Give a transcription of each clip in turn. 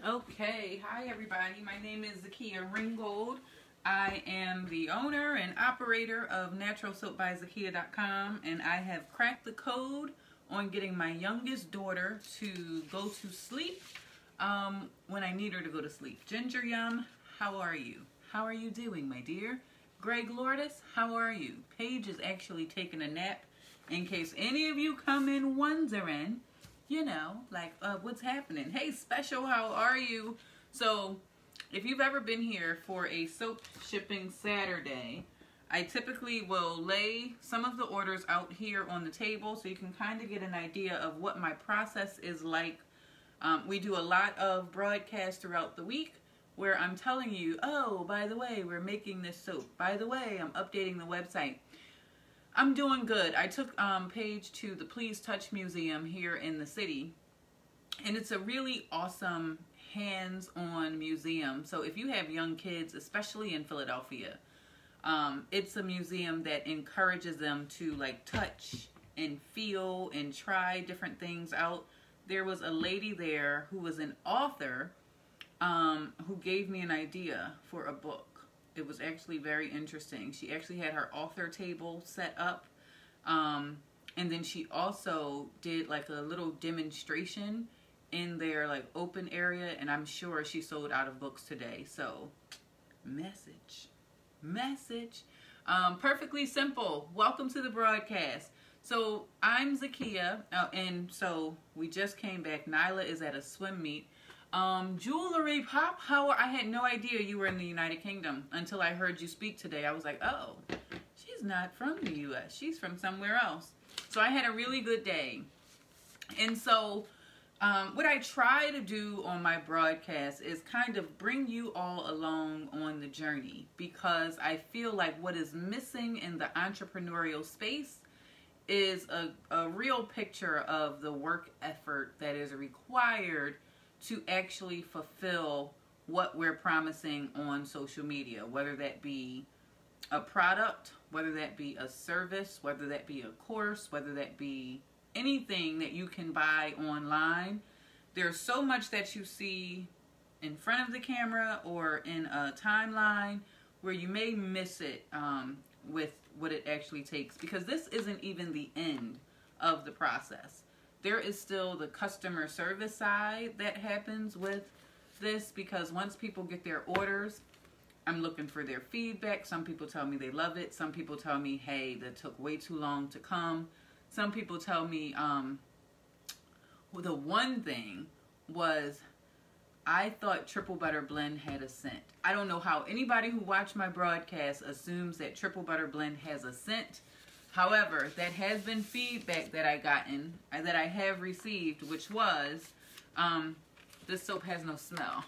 Okay, hi everybody. My name is Zakia Ringgold. I am the owner and operator of naturalsoapbyzakia.com, and I have cracked the code on getting my youngest daughter to go to sleep when I need her to go to sleep. Ginger Yum, how are you? How are you doing, my dear? Greg Lourdes, how are you? Paige is actually taking a nap in case any of you come in wondering, you know, like, what's happening? Hey, Special, how are you? So, if you've ever been here for a soap shipping Saturday, I typically will lay some of the orders out here on the table so you can kind of get an idea of what my process is like. We do a lot of broadcasts throughout the week where I'm telling you, oh, by the way, we're making this soap. By the way, I'm updating the website. I'm doing good. I took Paige to the Please Touch Museum here in the city, and it's a really awesome hands-on museum. So if you have young kids, especially in Philadelphia, it's a museum that encourages them to like touch and feel and try different things out. There was a lady there who was an author who gave me an idea for a book. It was actually very interesting. She actually had her author table set up, and then she also did like a little demonstration in their like open area, and I'm sure she sold out of books today. So message perfectly simple. Welcome to the broadcast. So I'm Zakia, and so we just came back. Nyla is at a swim meet. Jewelry Pop, I had no idea you were in the United Kingdom until I heard you speak today. I was like, oh, she's not from the US. She's from somewhere else. So I had a really good day. And so what I try to do on my broadcast is kind of bring you all along on the journey, because I feel like what is missing in the entrepreneurial space is a real picture of the work effort that is required to actually fulfill what we're promising on social media, whether that be a product, whether that be a service, whether that be a course, whether that be anything that you can buy online. There's so much that you see in front of the camera or in a timeline where you may miss it with what it actually takes, because this isn't even the end of the process. There is still the customer service side that happens with this, because once people get their orders, I'm looking for their feedback. Some people tell me they love it. Some people tell me, hey, that took way too long to come. Some people tell me, the one thing was, I thought Triple Butter Blend had a scent. I don't know how anybody who watched my broadcast assumes that Triple Butter Blend has a scent. However, that has been feedback that I have received, which was, this soap has no smell.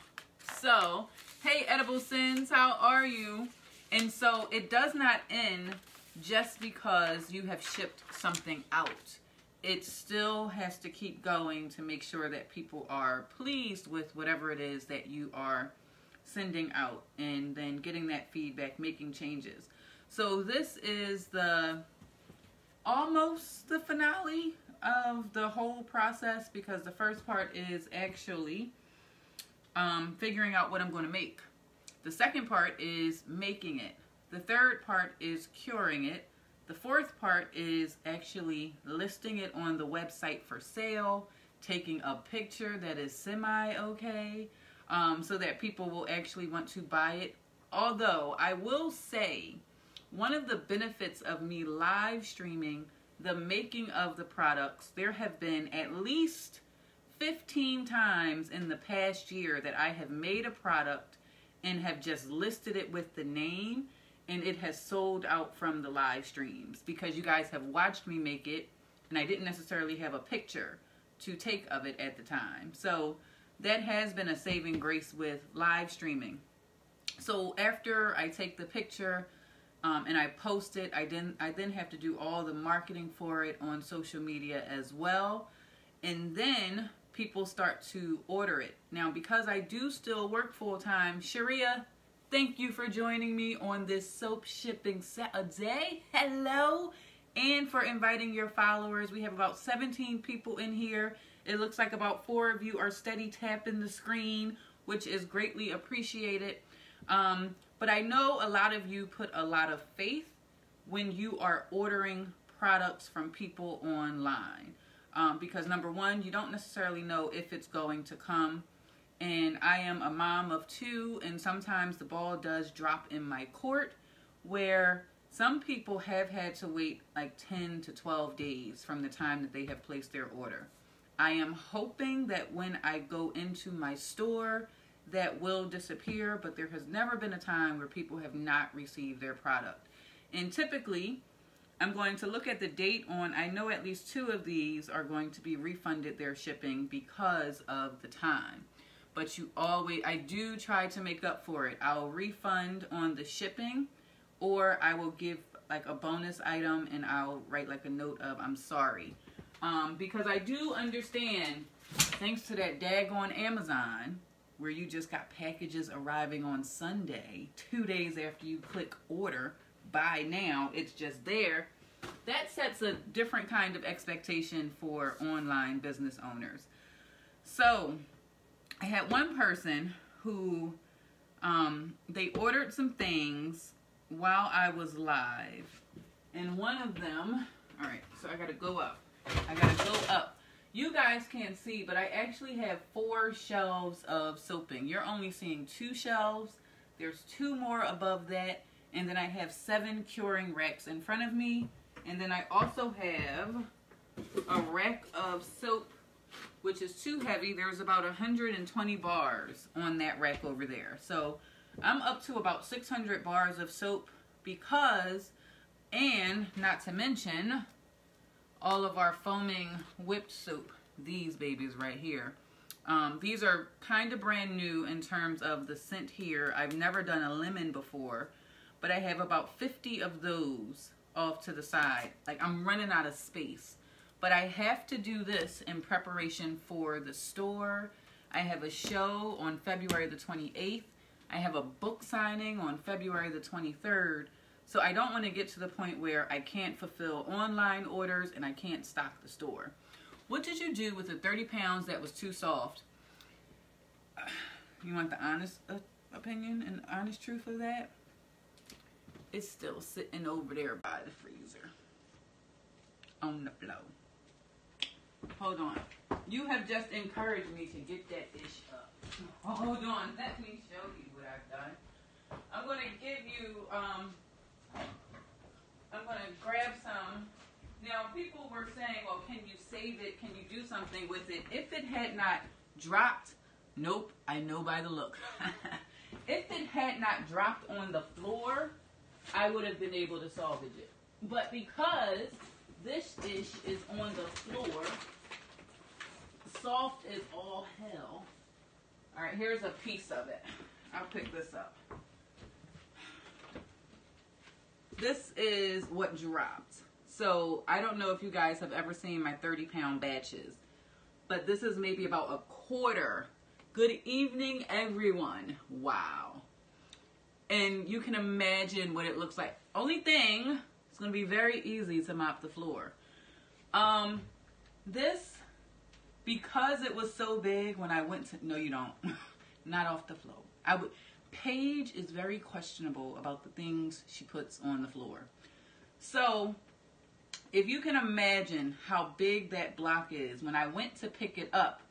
So, hey Edible Sins, how are you? And so it does not end just because you have shipped something out. It still has to keep going to make sure that people are pleased with whatever it is that you are sending out, and then getting that feedback, making changes. So this is almost the finale of the whole process, because the first part is actually figuring out what I'm going to make. The second part is making it. The third part is curing it. The fourth part is actually listing it on the website for sale, taking a picture that is semi-okay, so that people will actually want to buy it. Although I will say, one of the benefits of me live streaming the making of the products, there have been at least 15 times in the past year that I have made a product and have just listed it with the name, and it has sold out from the live streams, because you guys have watched me make it and I didn't necessarily have a picture to take of it at the time. So that has been a saving grace with live streaming. So after I take the picture and I post it, I then have to do all the marketing for it on social media as well. And then people start to order it. Now, because I do still work full-time, Sharia, thank you for joining me on this soap shipping Saturday. Hello. And for inviting your followers. We have about 17 people in here. It looks like about 4 of you are steady tapping the screen, which is greatly appreciated. But I know a lot of you put a lot of faith when you are ordering products from people online. Because number one, you don't necessarily know if it's going to come. And I am a mom of 2, and sometimes the ball does drop in my court, where some people have had to wait like 10 to 12 days from the time that they have placed their order. I am hoping that when I go into my store, that will disappear, but there has never been a time where people have not received their product. And typically, I'm going to look at the date on, I know at least 2 of these are going to be refunded their shipping because of the time. But you always, I do try to make up for it. I'll refund on the shipping, or I will give like a bonus item and I'll write like a note of I'm sorry. Because I do understand, thanks to that daggone Amazon, where you just got packages arriving on Sunday, 2 days after you click order, buy now, it's just there. That sets a different kind of expectation for online business owners. So I had one person who they ordered some things while I was live, and one of them, all right, so I gotta go up. You guys can't see, but I actually have 4 shelves of soaping. You're only seeing 2 shelves. There's 2 more above that. And then I have 7 curing racks in front of me. And then I also have a rack of soap, which is too heavy. There's about 120 bars on that rack over there. So I'm up to about 600 bars of soap because, and not to mention, all of our foaming whipped soap, these babies right here. These are kind of brand new in terms of the scent here. I've never done a lemon before, but I have about 50 of those off to the side. Like, I'm running out of space. But I have to do this in preparation for the store. I have a show on February the 28th. I have a book signing on February the 23rd. So I don't want to get to the point where I can't fulfill online orders and I can't stock the store. What did you do with the 30 pounds that was too soft? You want the honest opinion and the honest truth of that? It's still sitting over there by the freezer on the floor. Hold on. You have just encouraged me to get that dish up. Hold on. Let me show you what I've done. I'm going to give you, I'm going to grab some. Now, people were saying, well, can you save it? Can you do something with it? If it had not dropped, nope, I know by the look. If it had not dropped on the floor, I would have been able to salvage it. But because this dish is on the floor, soft as all hell. All right, here's a piece of it. I'll pick this up. This is what dropped. So I don't know if you guys have ever seen my 30-pound batches, but this is maybe about a quarter. Good evening, everyone. Wow. And you can imagine what it looks like. Only thing, it's going to be very easy to mop the floor. This, because it was so big when I went to, no you don't, not off the floor. Paige is very questionable about the things she puts on the floor. So, if you can imagine how big that block is, when I went to pick it up,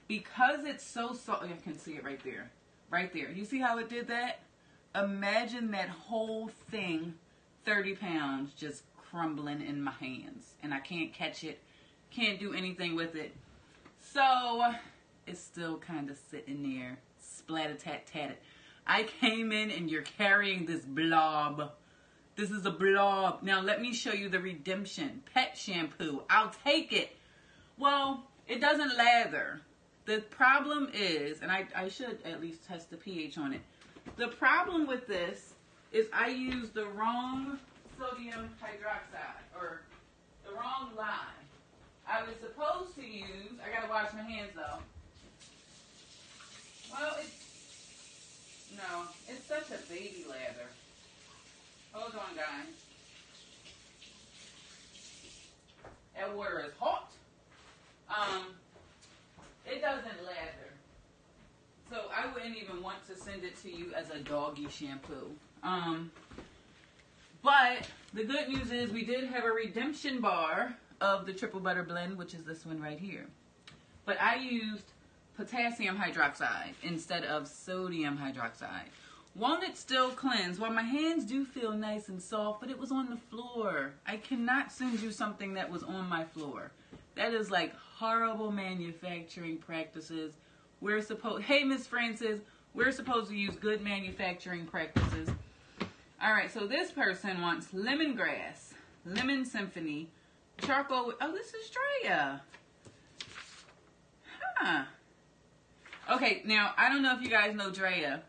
because it's so soft, you can see it right there. Right there. You see how it did that? Imagine that whole thing, 30 pounds, just crumbling in my hands. And I can't catch it, can't do anything with it. So, it's still kind of sitting there, splat-a-tat-tatted. I came in and you're carrying this blob. This is a blob. Now, let me show you the redemption. Pet shampoo. I'll take it. Well, it doesn't lather. The problem is, and I should at least test the pH on it. The problem with this is I used the wrong sodium hydroxide, or the wrong lye. I was supposed to use, I gotta wash my hands though. Well, it's such a baby lather. Hold on, guys. That water is hot. wouldn't even want to send it to you as a doggy shampoo. But the good news is we did have a redemption bar of the triple butter blend, which is this one right here. But I used potassium hydroxide instead of sodium hydroxide. Won't it still cleanse? Well, my hands do feel nice and soft, but it was on the floor. I cannot send you something that was on my floor. That is like horrible manufacturing practices. Hey, Miss Francis, we're supposed to use good manufacturing practices. All right, so this person wants lemongrass, lemon symphony, charcoal. Oh, this is Drea. Huh. Okay, now, I don't know if you guys know Drea.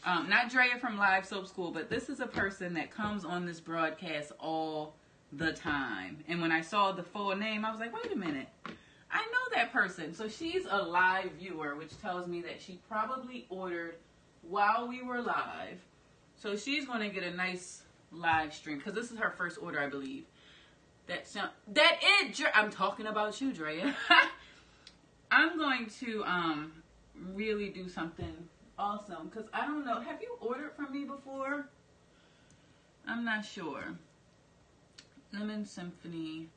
Not Drea from Live Soap School, but this is a person that comes on this broadcast all the time. And when I saw the full name, I was like, wait a minute. I know that person. So she's a live viewer, which tells me that she probably ordered while we were live. So she's going to get a nice live stream, because this is her first order, I believe. I'm talking about you, Drea. I'm going to really do something awesome, because I don't know. Have you ordered from me before? I'm not sure. Lemon Symphony,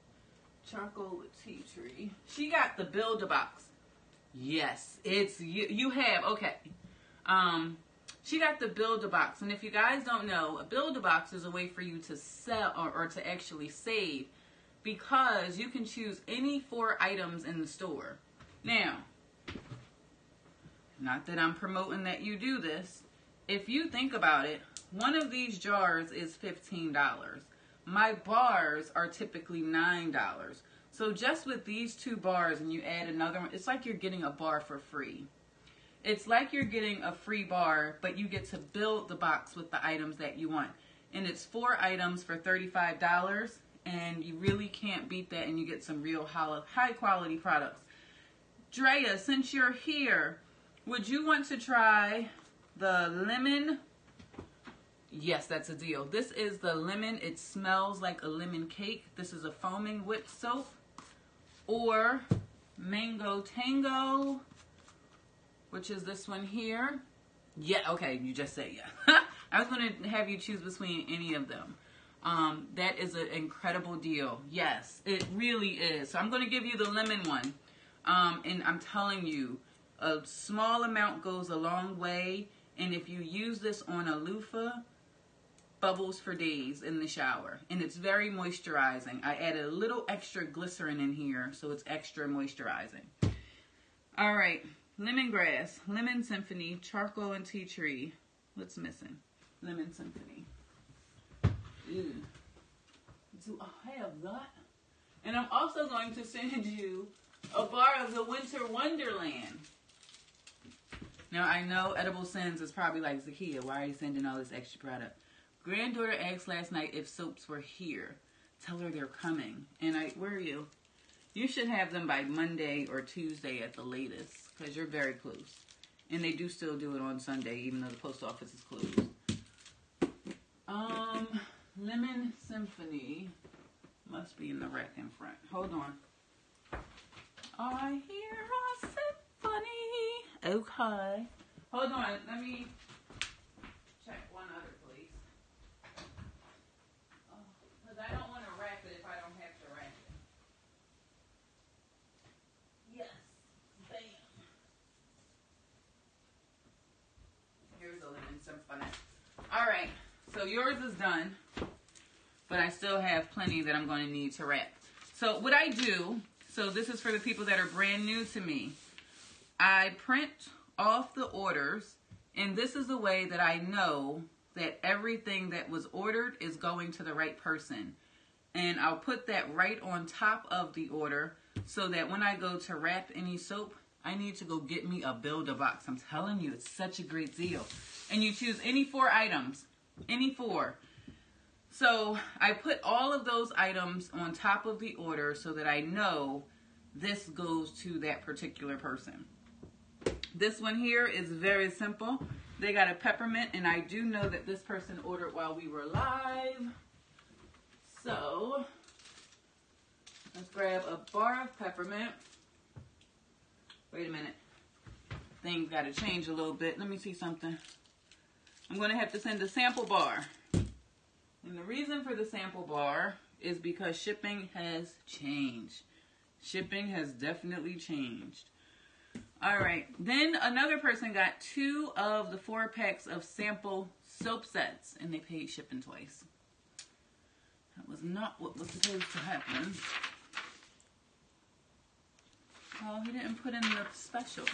charcoal with tea tree. She got the Build-A-Box. Yes, it's you. You have, okay. She got the Build-A-Box. And if you guys don't know, a Build-A-Box is a way for you to sell or to actually save, because you can choose any 4 items in the store. Now, not that I'm promoting that you do this. If you think about it, one of these jars is $15. My bars are typically $9. So just with these 2 bars and you add another one, it's like you're getting a bar for free. It's like you're getting a free bar, but you get to build the box with the items that you want. And it's 4 items for $35, and you really can't beat that, and you get some real high quality products. Drea, since you're here, would you want to try the lemon? Yes, that's a deal. This is the lemon. It smells like a lemon cake. This is a foaming whipped soap. Or Mango Tango, which is this one here. Yeah, okay, you just say yeah. I was going to have you choose between any of them. That is an incredible deal. Yes, it really is. So I'm going to give you the lemon one. And I'm telling you, a small amount goes a long way. And if you use this on a loofah, bubbles for days in the shower. And it's very moisturizing. I added a little extra glycerin in here, so it's extra moisturizing. All right. Lemongrass, Lemon Symphony, Charcoal and Tea Tree. What's missing? Lemon Symphony. Ew. Do I have that? And I'm also going to send you a bar of the Winter Wonderland. Now, I know Edible Sins is probably like, Zakia, why are you sending all this extra product? Granddaughter asked last night if soaps were here. Tell her they're coming. And where are you? You should have them by Monday or Tuesday at the latest, because you're very close. And they do still do it on Sunday, even though the post office is closed. Lemon Symphony must be in the rack in front. Hold on. I hear a symphony. Okay. Hold on. Let me check one other place. Because I don't want to wrap it if I don't have to wrap it. Yes. Bam. Here's a lemon symphony. All right. So yours is done. But I still have plenty that I'm going to need to wrap. So what I do, so this is for the people that are brand new to me. I print off the orders, and this is the way that I know that everything that was ordered is going to the right person. And I'll put that right on top of the order so that when I go to wrap any soap, I need to go get me a Build-A-Box. I'm telling you, it's such a great deal. And you choose any 4 items, any 4. So I put all of those items on top of the order so that I know this goes to that particular person. This one here is very simple. They got a peppermint, and I do know that this person ordered while we were live. So let's grab a bar of peppermint. Wait a minute. things got to change a little bit. Let me see something. I'm going to have to send a sample bar. And the reason for the sample bar is because shipping has changed. Shipping has definitely changed. All right. Then another person got 2 of the 4 packs of sample soap sets, and they paid shipping twice. That was not what was supposed to happen. Oh, he didn't put in the special.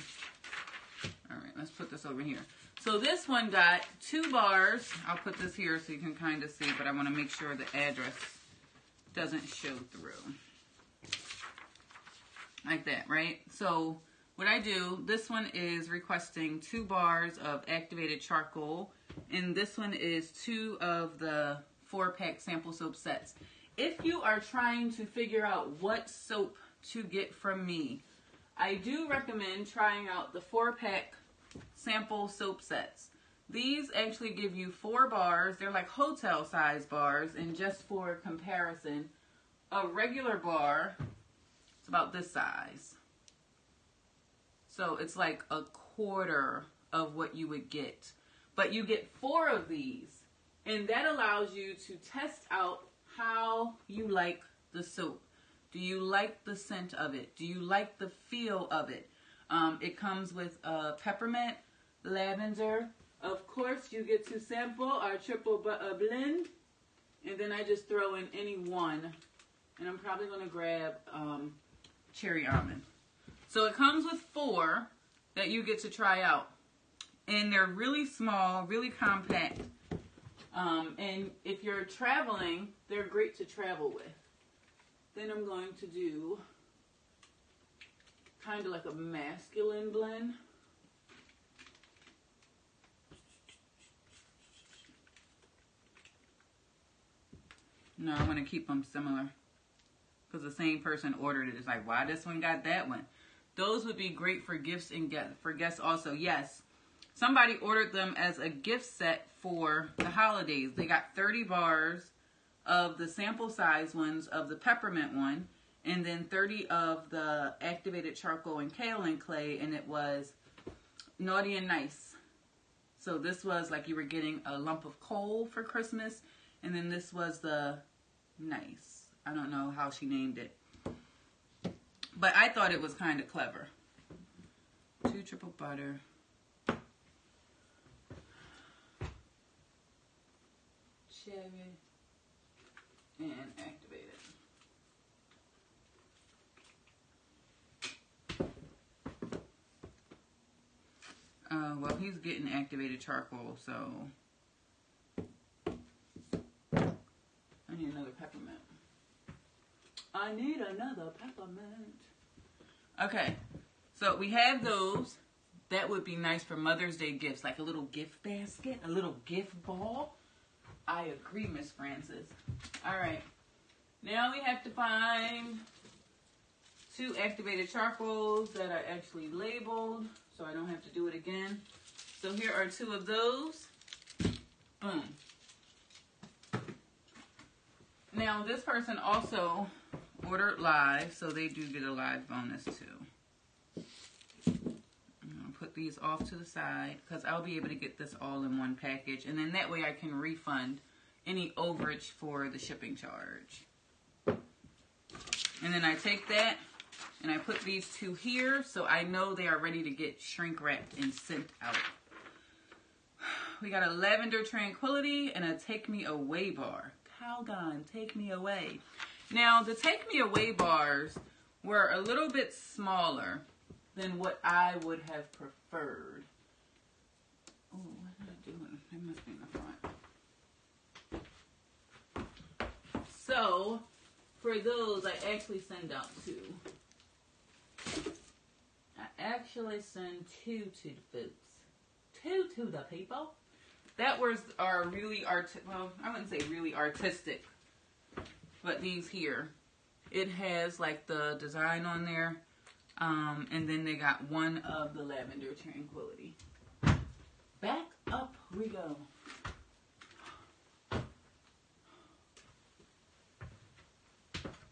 All right, let's put this over here. So this one got 2 bars. I'll put this here so you can kind of see, but I want to make sure the address doesn't show through. Like that, right? So what I do, this one is requesting 2 bars of activated charcoal, and this one is 2 of the 4-pack sample soap sets. If you are trying to figure out what soap to get from me, I do recommend trying out the 4-pack sample soap sets. These actually give you 4 bars. They're like hotel size bars, and just for comparison, a regular bar, it's about this size. So it's like a quarter of what you would get. But you get 4 of these, and that allows you to test out how you like the soap. Do you like the scent of it? Do you like the feel of it? It comes with peppermint, lavender. Of course, you get to sample our triple blend, and then I just throw in any one, and I'm probably going to grab cherry almond. So it comes with 4 that you get to try out. And they're really small, really compact. And if you're traveling, they're great to travel with. Then I'm going to do kind of like a masculine blend. No, I want to keep them similar. Because the same person ordered it. It's like, why this one got that one? Those would be great for gifts and for guests also. Yes, somebody ordered them as a gift set for the holidays. They got 30 bars of the sample size ones of the peppermint one, and then 30 of the activated charcoal and kaolin clay, and it was naughty and nice. So this was like you were getting a lump of coal for Christmas, and then this was the nice. I don't know how she named it. But I thought it was kind of clever. 2 triple butter. Cherry. And activate it. Well, he's getting activated charcoal, so I need another peppermint. I need another peppermint. Okay, so we have those. That would be nice for Mother's Day gifts, like a little gift basket, a little gift ball. I agree, Miss Francis. All right, now we have to find 2 activated charcoals that are actually labeled, so I don't have to do it again. So here are 2 of those. Boom. Now this person also ordered live, so they do get a live bonus too. I'll put these off to the side because I'll be able to get this all in one package, and then that way I can refund any overage for the shipping charge. And then I take that and I put these 2 here so I know they are ready to get shrink wrapped and sent out. We got a lavender tranquility and a take me away bar. Calgon, take me away. Now, the Take Me Away bars were a little bit smaller than what I would have preferred. Oh, what did I do? They must be in the front. So, for those, I actually send out 2. I actually send 2 to the folks. 2 to the people. That was our really well, I wouldn't say really artistic. But these here, it has like the design on there, and then they got 1 of the lavender tranquility. Back up we go.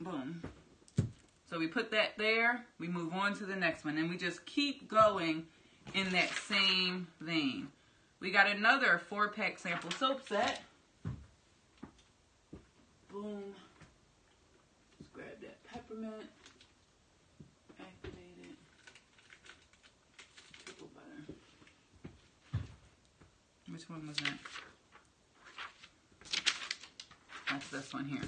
Boom. So we put that there, we move on to the next one, and we just keep going in that same vein. We got another 4-pack sample soap set. Boom. Let's grab that peppermint. Activate it. Triple butter. Which one was that? That's this one here.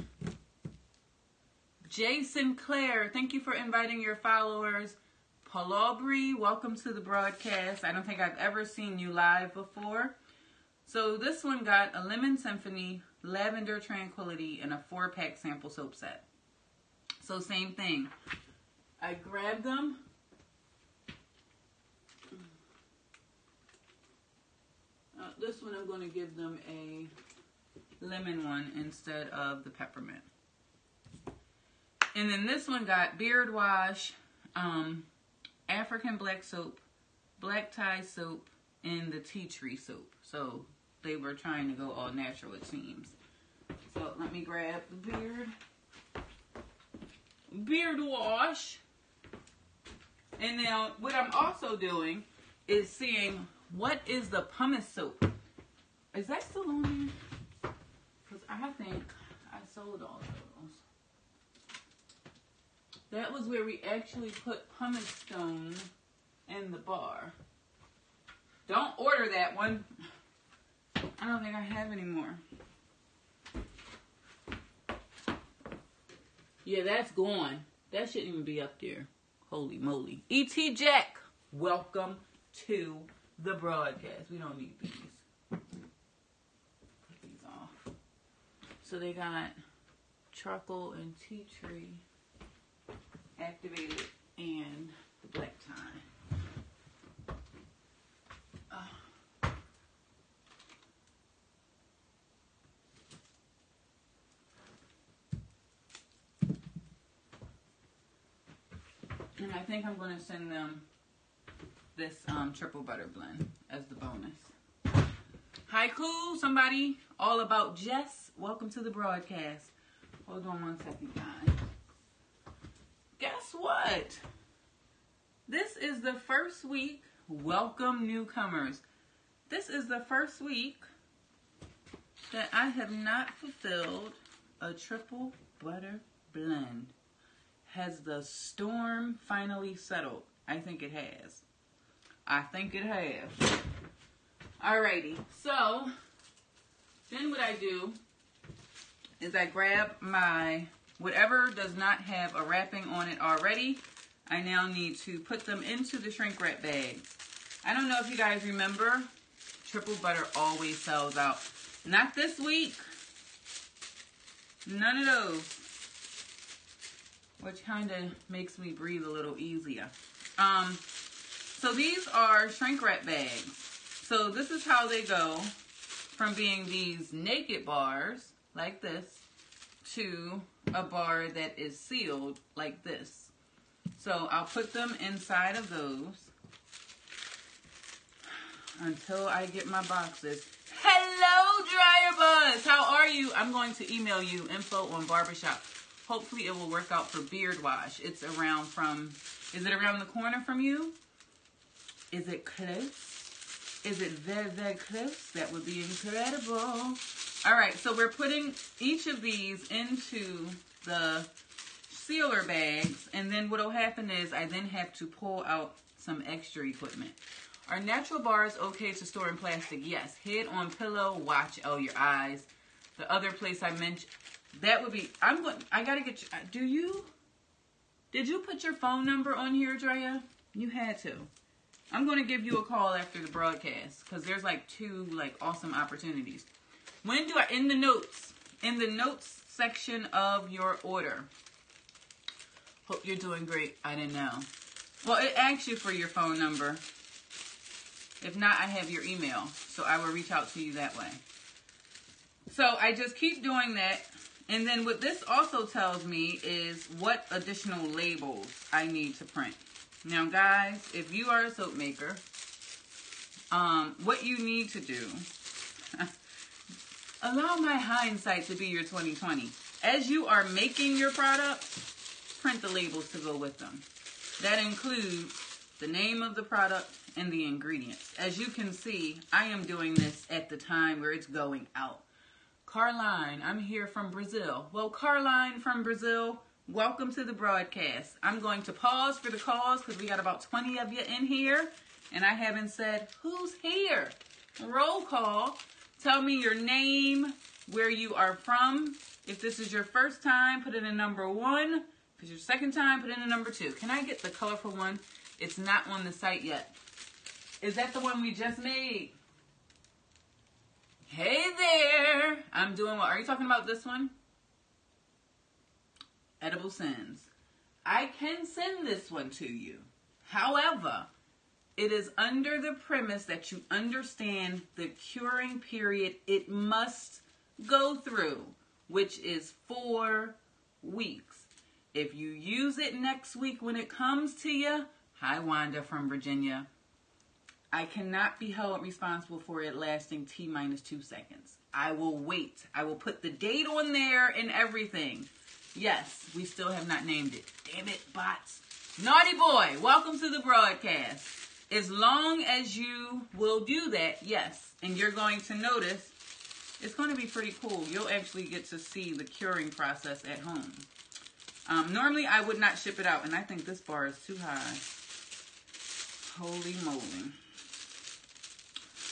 Jason Clare, thank you for inviting your followers. Paul Aubrey, welcome to the broadcast. I don't think I've ever seen you live before. So this one got a Lemon Symphony, Lavender Tranquility, and a 4-pack sample soap set. So same thing. I grabbed them. This one I'm going to give them a lemon one instead of the peppermint. And then this one got Beard Wash, African Black Soap, Black Tie Soap, and the Tea Tree Soap. So they were trying to go all natural, it seems. So let me grab the beard wash. And now what I'm also doing is seeing what is the pumice soap. Is that still on there? Because I think I sold all of those. That was where we actually put pumice stone in the bar. Don't order that one. I don't think I have any more. Yeah, that's gone. That shouldn't even be up there. Holy moly. E.T. Jack, welcome to the broadcast. We don't need these. Put these off. So they got charcoal and tea tree activated and the black tie. And I think I'm going to send them this triple butter blend as the bonus. Haiku, somebody all about Jess. Welcome to the broadcast. Hold on one second, guys. Guess what? This is the first week. Welcome, newcomers. This is the first week that I have not fulfilled a triple butter blend. Has the storm finally settled? I think it has. I think it has. Alrighty. So, then what I do is I grab my whatever does not have a wrapping on it already. I now need to put them into the shrink wrap bag. I don't know if you guys remember, triple butter always sells out. Not this week. None of those. Which kind of makes me breathe a little easier. So these are shrink wrap bags. So this is how they go from being these naked bars like this to a bar that is sealed like this. So I'll put them inside of those until I get my boxes. Hello, Dryer Buzz. How are you? I'm going to email you info on barbershop. Hopefully it will work out for beard wash. It's around from, is it around the corner from you? Is it close? Is it very, very close? That would be incredible. All right, so we're putting each of these into the sealer bags, and then what will happen is I then have to pull out some extra equipment. Are natural bars okay to store in plastic? Yes. Head on pillow, watch your eyes. The other place I mentioned, that would be, I gotta get you, did you put your phone number on here, Drea? You had to. I'm going to give you a call after the broadcast because there's like 2 like awesome opportunities. When do I, in the notes section of your order. Hope you're doing great. I didn't know. Well, it asks you for your phone number. If not, I have your email, so I will reach out to you that way. So I just keep doing that. And then what this also tells me is what additional labels I need to print. Now, guys, if you are a soap maker, what you need to do, allow my hindsight to be your 2020. As you are making your product, print the labels to go with them. That includes the name of the product, and the ingredients. As you can see, I am doing this at the time where it's going out. Carline, I'm here from Brazil. Well, Carline from Brazil, welcome to the broadcast. I'm going to pause for the calls because we got about 20 of you in here, and I haven't said, who's here? Roll call. Tell me your name, where you are from. If this is your first time, put it in number 1. If it's your second time, put it in number 2. Can I get the colorful one? It's not on the site yet. Is that the one we just made? Hey there. I'm doing what? Are you talking about this one? Edible Sins. I can send this one to you. However, it is under the premise that you understand the curing period it must go through, which is 4 weeks. If you use it next week when it comes to you, hi Wanda from Virginia, I cannot be held responsible for it lasting T-2 seconds. I will wait. I will put the date on there and everything. Yes, we still have not named it. Damn it, bots. Naughty boy, welcome to the broadcast. As long as you will do that, yes, and you're going to notice, it's going to be pretty cool. You'll actually get to see the curing process at home. Normally, I would not ship it out, and I think this bar is too high. Holy moly.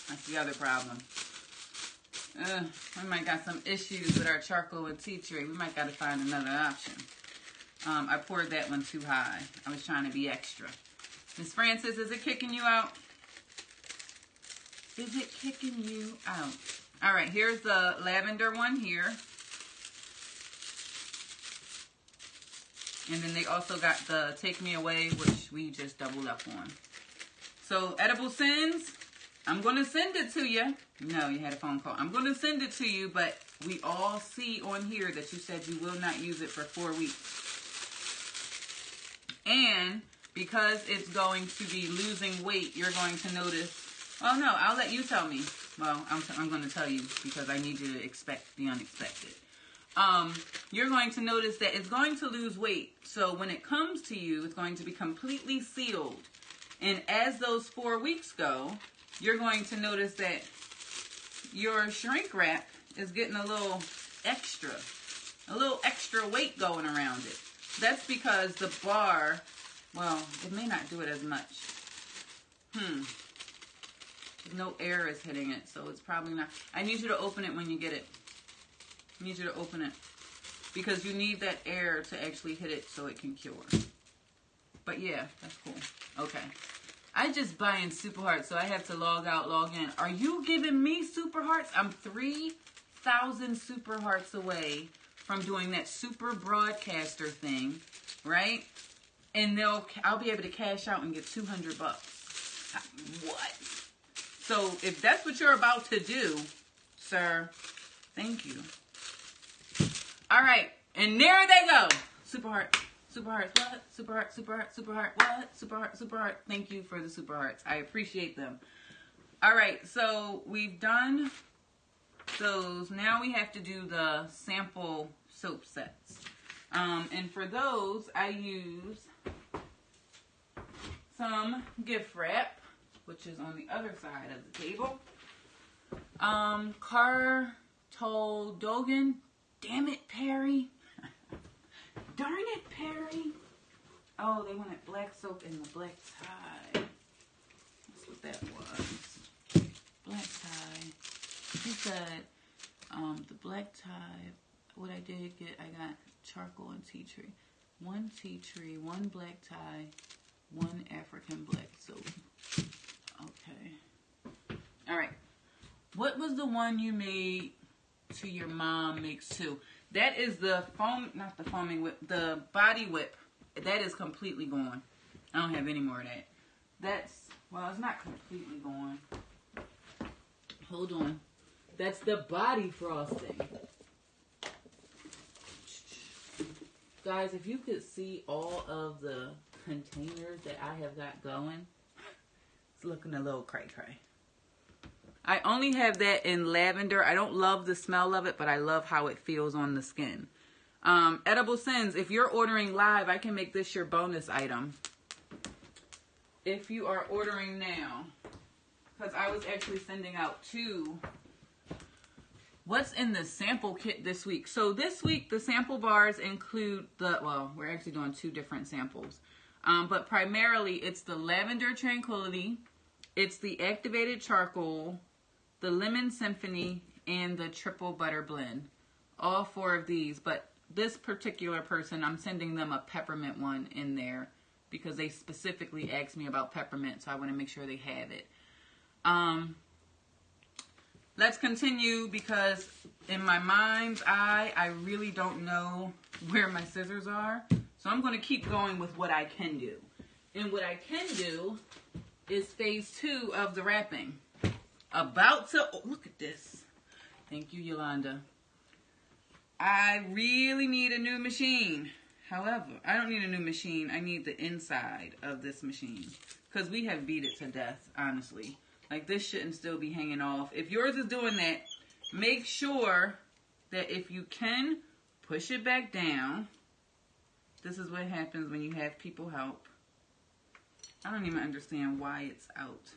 That's the other problem. We might got some issues with our charcoal and tea tree. We might got to find another option. I poured that one too high. I was trying to be extra. Miss Francis, is it kicking you out? Is it kicking you out? All right, here's the lavender one here. And then they also got the Take Me Away, which we just doubled up on. So, Edible Sins, I'm going to send it to you. No, you had a phone call. I'm going to send it to you, but we all see on here that you said you will not use it for 4 weeks. And because it's going to be losing weight, you're going to notice... Oh, no, I'll let you tell me. Well, I'm going to tell you because I need you to expect the unexpected. You're going to notice that it's going to lose weight. So when it comes to you, it's going to be completely sealed. And as those 4 weeks go, you're going to notice that your shrink wrap is getting a little extra weight going around it. That's because the bar, well, it may not do it as much. No air is hitting it, so it's probably not. I need you to open it when you get it. I need you to open it because you need that air to actually hit it so it can cure. But yeah, that's cool. Okay. I just buying super hearts, so I have to log out, log in. Are you giving me super hearts? I'm 3,000 super hearts away from doing that super broadcaster thing, right? And I'll be able to cash out and get $200. What? So if that's what you're about to do, sir, thank you. All right, and there they go. Super heart, super heart, what? Super heart, super heart, super heart, what? Super heart, super heart. Thank you for the super hearts. I appreciate them. All right, so we've done those. Now we have to do the sample soap sets. And for those, I use some gift wrap, which is on the other side of the table. Cartol Dogan. Damn it, Perry. Darn it, Perry. Oh, they wanted black soap and the black tie. That's what that was. Black tie. He said, the black tie, what I did get, I got charcoal and tea tree. 1 tea tree, 1 black tie, 1 African black soap. Okay. All right. What was the one you made to your mom makes too? That is the foam, not the foaming whip, the body whip. That is completely gone. I don't have any more of that. That's, well, it's not completely gone. Hold on. That's the body frosting. Guys, if you could see all of the containers that I have got going, it's looking a little cray-cray. I only have that in lavender. I don't love the smell of it, but I love how it feels on the skin. Edible Sins, if you're ordering live, I can make this your bonus item. if you are ordering now, because I was actually sending out 2. What's in the sample kit this week? So this week, the sample bars include well, we're actually doing 2 different samples. But primarily, it's the Lavender Tranquility, it's the Activated Charcoal, the Lemon Symphony, and the Triple Butter Blend. All 4 of these, but this particular person, I'm sending them a peppermint one in there because they specifically asked me about peppermint, so I want to make sure they have it. Let's continue because in my mind's eye, I really don't know where my scissors are. So I'm going to keep going with what I can do. And what I can do is phase 2 of the wrapping. About to, oh, look at this. Thank you, Yolanda. I really need a new machine. However, I don't need a new machine. I need the inside of this machine. Because we have beat it to death, honestly. Like, this shouldn't still be hanging off. If yours is doing that, make sure that if you can, push it back down. This is what happens when you have people help. I don't even understand why it's out.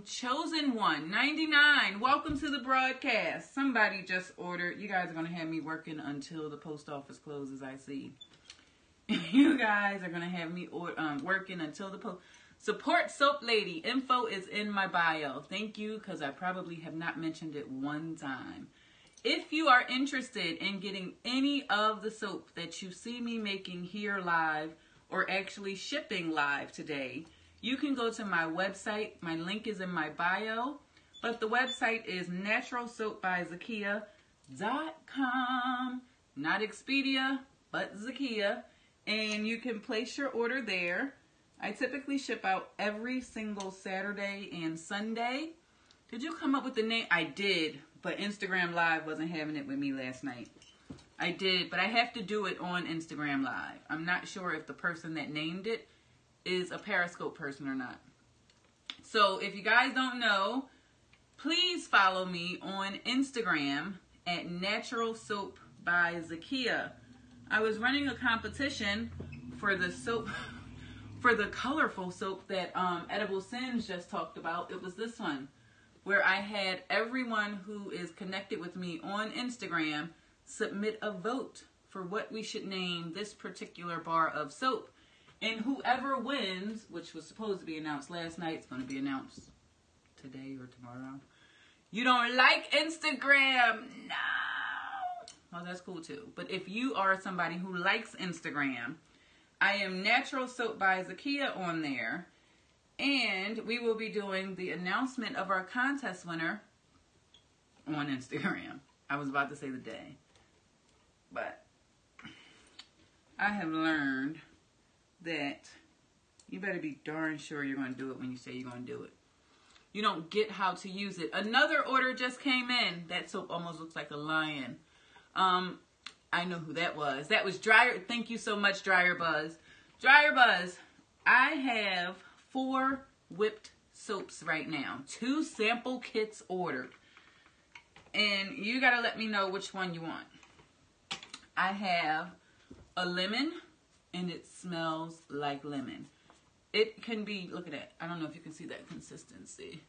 Chosen One, 99. Welcome to the broadcast. Somebody just ordered. You guys are going to have me working until the post office closes, I see. You guys are going to have me working until the post. Support Soap Lady. Info is in my bio. Thank you, because I probably have not mentioned it one time. If you are interested in getting any of the soap that you see me making here live or actually shipping live today, you can go to my website. My link is in my bio, but the website is naturalsoapbyzakia.com. Not Expedia, but Zakia. And you can place your order there. I typically ship out every single Saturday and Sunday. Did you come up with the name? I did, but Instagram Live wasn't having it with me last night. I did, but I have to do it on Instagram Live. I'm not sure if the person that named it is a Periscope person or not. So if you guys don't know, please follow me on Instagram at Natural Soap by Zakia. I was running a competition for the soap, for the colorful soap that Edible Sins just talked about. It was this one, where I had everyone who is connected with me on Instagram submit a vote for what we should name this particular bar of soap. And whoever wins, which was supposed to be announced last night, it's going to be announced today or tomorrow. You don't like Instagram? No. Well, that's cool too. But if you are somebody who likes Instagram, I am Natural Soap by Zakia on there. And we will be doing the announcement of our contest winner on Instagram. I was about to say the day. But I have learned that you better be darn sure you're going to do it when you say you're going to do it. You don't get how to use it. Another order just came in. That soap almost looks like a lion. I know who that was. That was Dryer. Thank you so much, Dryer Buzz. Dryer Buzz, I have 4 whipped soaps right now. 2 sample kits ordered. And you got to let me know which one you want. I have a lemon, and it smells like lemon. It can be, look at that. I don't know if you can see that consistency.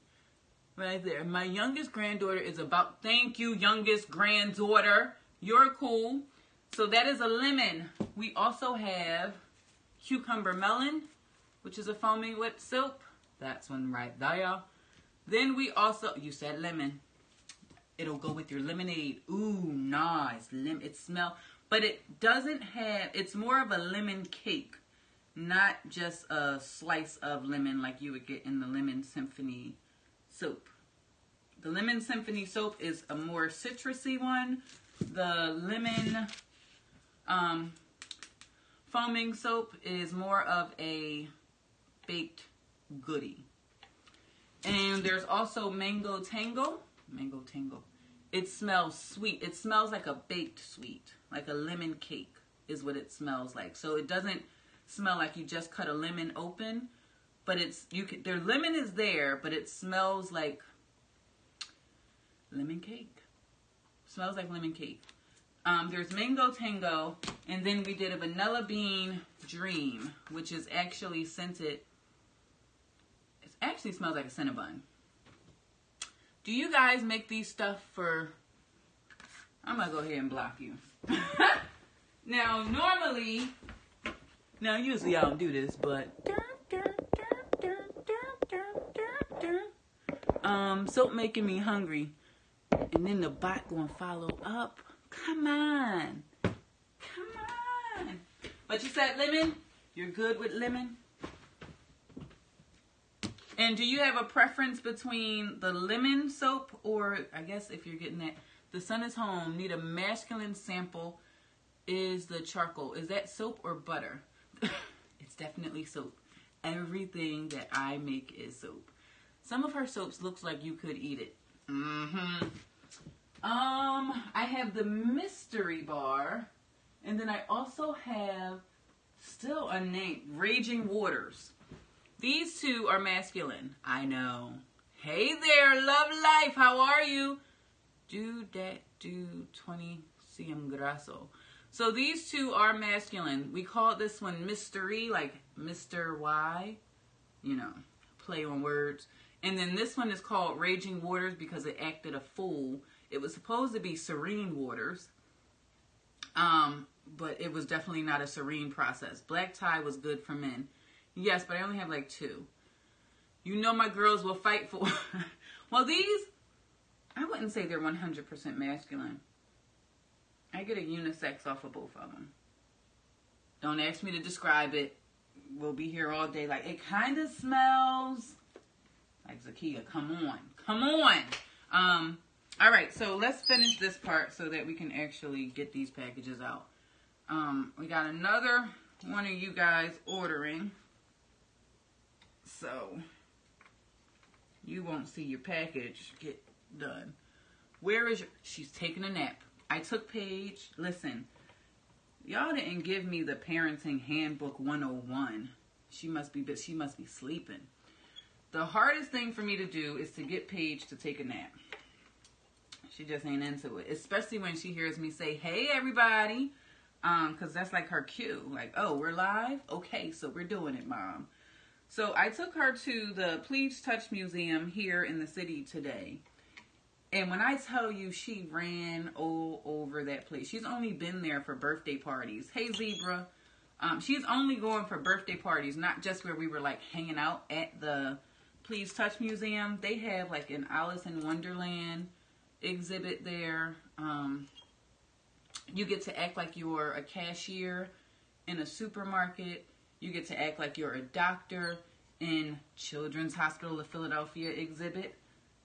Right there. My youngest granddaughter is about, thank you, youngest granddaughter. You're cool. So that is a lemon. We also have cucumber melon, which is a foaming whipped soap. That's one right there. Then we also, you said lemon. It'll go with your lemonade. Ooh, nice. It smells, but it doesn't have, it's more of a lemon cake, not just a slice of lemon like you would get in the Lemon Symphony soap. The Lemon Symphony soap is a more citrusy one. The lemon foaming soap is more of a baked goodie. And there's also Mango Tango. Mango Tango. It smells sweet. It smells like a baked sweet. Like a lemon cake is what it smells like. So it doesn't smell like you just cut a lemon open. But it's, their lemon is there, but it smells like lemon cake. Smells like lemon cake. There's Mango Tango, and then we did a Vanilla Bean Dream, which is actually scented. It actually smells like a Cinnabon. Do you guys make these stuff for... I'm going to go ahead and block you. Now, normally... Now, usually I don't do this, but... Soap making me hungry. And then the bot going to follow up. Come on. Come on. But you said lemon? You're good with lemon? And do you have a preference between the lemon soap or, I guess if you're getting that, the sun is home, need a masculine sample, is the charcoal. Is that soap or butter? It's definitely soap. Everything that I make is soap. Some of her soaps looks like you could eat it. I have the mystery bar, and then I also have, still unnamed, Raging Waters. These two are masculine. I know. Hey there, love life. How are you? Do that, do 20 cm grasso. So these two are masculine. We call this one Mystery, like Mr. Y. You know, play on words. And then this one is called Raging Waters because it acted a fool. It was supposed to be Serene Waters. But it was definitely not a serene process. Black tie was good for men. Yes, but I only have like 2. You know my girls will fight for... Well, these, I wouldn't say they're 100% masculine. I get a unisex off of both of them. Don't ask me to describe it. We'll be here all day. Like, it kind of smells like Zakia. Come on. Come on. All right, so let's finish this part so that we can actually get these packages out. We got another one of you guys ordering. So, you won't see your package get done. Where is your... She's taking a nap. I took Paige. Listen, y'all didn't give me the Parenting Handbook 101. She must be sleeping. The hardest thing for me to do is to get Paige to take a nap. She just ain't into it. Especially when she hears me say, hey, everybody. Because that's like her cue. Like, oh, we're live? Okay, so we're doing it, Mom. So I took her to the Please Touch Museum here in the city today. And when I tell you she ran all over that place. She's only been there for birthday parties. Hey, Zebra. She's only going for birthday parties, not just where we were like hanging out at the Please Touch Museum. They have like an Alice in Wonderland exhibit there. You get to act like you're a cashier in a supermarket. You get to act like you're a doctor in Children's Hospital of Philadelphia exhibit.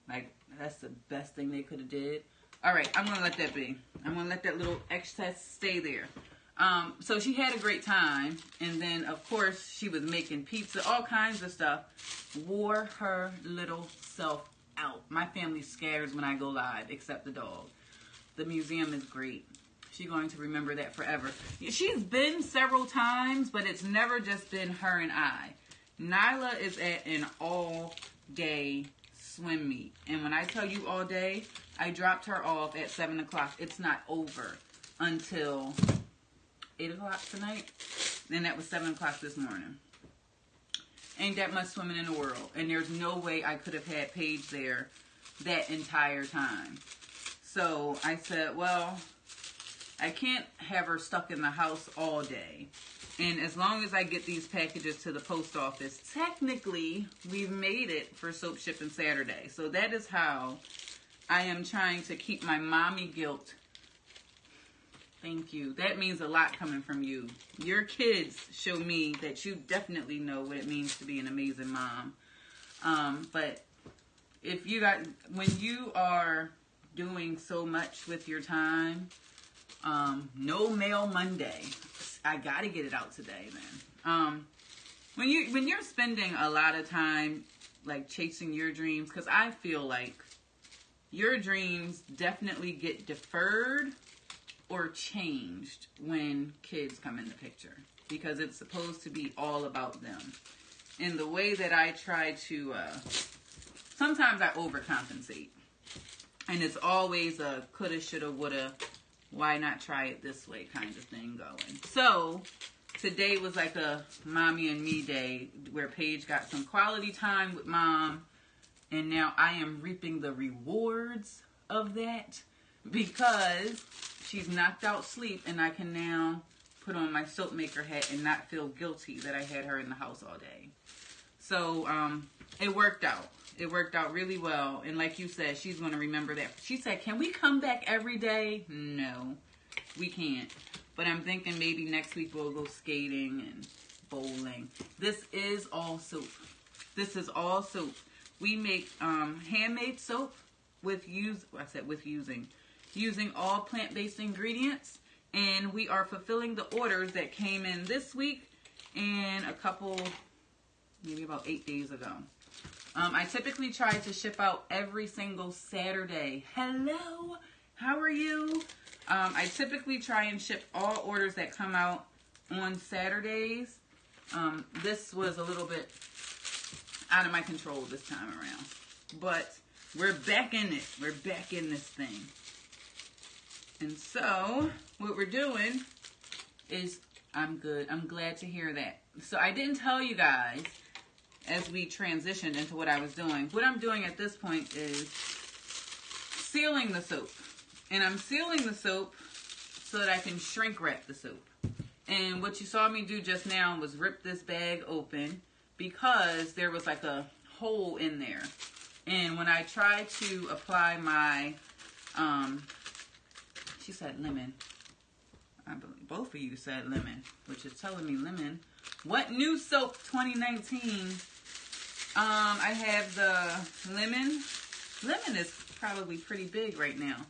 Like, that's the best thing they could have did. All right, I'm going to let that be. I'm going to let that little excess stay there. So she had a great time. And then, of course, she was making pizza, all kinds of stuff. Wore her little self out. My family scatters when I go live, except the dog. The museum is great. She's going to remember that forever. She's been several times, but it's never just been her and I. Nyla is at an all-day swim meet. And when I tell you all day, I dropped her off at 7 o'clock. It's not over until 8 o'clock tonight. And that was 7 o'clock this morning. Ain't that much swimming in the world. And there's no way I could have had Paige there that entire time. So I said, well, I can't have her stuck in the house all day. And as long as I get these packages to the post office, technically, we've made it for Soap Shipping Saturday. So that is how I am trying to keep my mommy guilt. Thank you. That means a lot coming from you. Your kids show me that you definitely know what it means to be an amazing mom. But if you got, when you are doing so much with your time, no mail Monday. I gotta get it out today, man. When you're spending a lot of time like chasing your dreams, because I feel like your dreams definitely get deferred or changed when kids come in the picture, because it's supposed to be all about them. And the way that I try to, sometimes I overcompensate, and it's always a coulda, shoulda, woulda. why not try it this way kind of thing going. So today was like a mommy and me day where Paige got some quality time with mom. And now I am reaping the rewards of that because she's knocked out sleep and I can now put on my soap maker hat and not feel guilty that I had her in the house all day. So it worked out. It worked out really well. And like you said, she's going to remember that. She said, can we come back every day? No, we can't. But I'm thinking maybe next week we'll go skating and bowling. This is all soap. This is all soap. We make handmade soap using all plant-based ingredients. And we are fulfilling the orders that came in this week and a couple, maybe about 8 days ago. I typically try to ship out every single Saturday. Hello, how are you? I typically try and ship all orders that come out on Saturdays. This was a little bit out of my control this time around. But we're back in it. We're back in this thing. And so what we're doing is, I'm good. I'm glad to hear that. So I didn't tell you guys as we transitioned into what I was doing. What I'm doing at this point is sealing the soap. And I'm sealing the soap so that I can shrink wrap the soap. And what you saw me do just now was rip this bag open because there was like a hole in there. And when I tried to apply my, she said lemon. I believe both of you said lemon, which is telling me lemon. What new soap 2019? I have the lemon. Lemon is probably pretty big right now.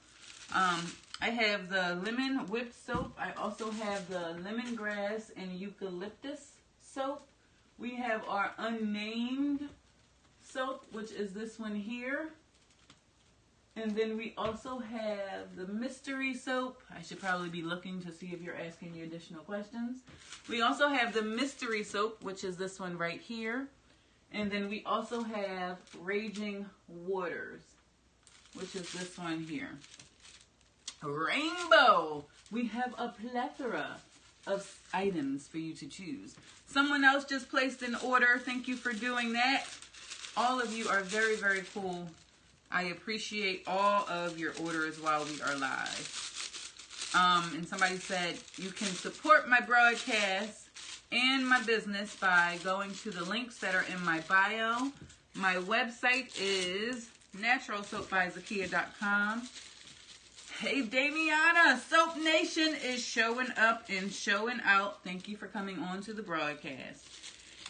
I have the lemon whipped soap. I also have the lemongrass and eucalyptus soap. We have our unnamed soap, which is this one here. And then we also have the mystery soap. I should probably be looking to see if you're asking me additional questions. We also have the mystery soap, which is this one right here. And then we also have Raging Waters, which is this one here. Rainbow. We have a plethora of items for you to choose. Someone else just placed an order. Thank you for doing that. All of you are very, very cool. I appreciate all of your orders while we are live. And somebody said you can support my broadcast and my business by going to the links that are in my bio. My website is naturalsoapbyzakia.com. Hey, Damiana, Soap Nation is showing up and showing out. Thank you for coming on to the broadcast.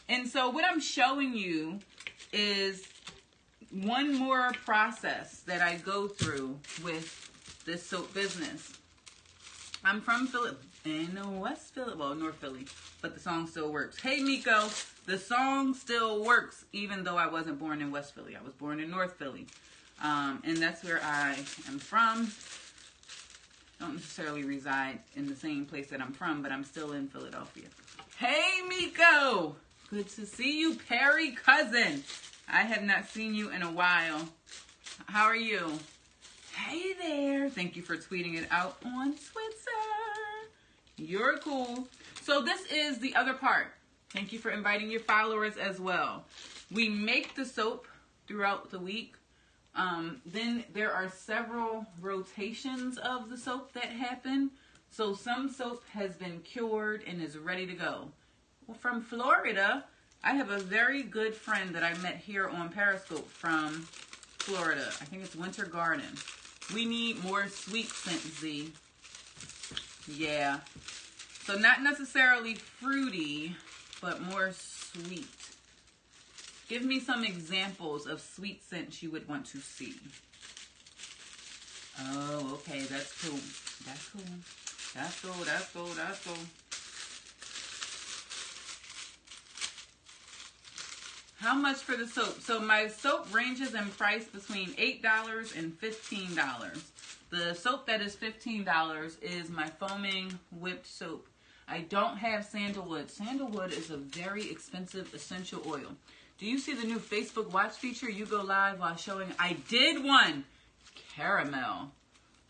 And so what I'm showing you is one more process that I go through with this soap business. I'm from West Philly, well, North Philly, but the song still works. Hey, Miko, the song still works, even though I wasn't born in West Philly. I was born in North Philly, and that's where I am from. Don't necessarily reside in the same place that I'm from, but I'm still in Philadelphia. Hey, Miko, good to see you, Perry cousin. I have not seen you in a while. How are you? Hey there. Thank you for tweeting it out on Twitter. You're cool. So this is the other part. Thank you for inviting your followers as well. We make the soap throughout the week. Then there are several rotations of the soap that happen. So some soap has been cured and is ready to go. Well, from Florida, I have a very good friend that I met here on Periscope from Florida. I think it's Winter Garden. We need more sweet scent, Z. Yeah. So not necessarily fruity, but more sweet. Give me some examples of sweet scents you would want to see. Oh, okay. That's cool. That's cool. That's cool. That's cool. That's cool. How much for the soap? So my soap ranges in price between $8 and $15. The soap that is $15 is my foaming whipped soap. I don't have sandalwood. Sandalwood is a very expensive essential oil. Do you see the new Facebook Watch feature? You go live while showing. I did one. Caramel.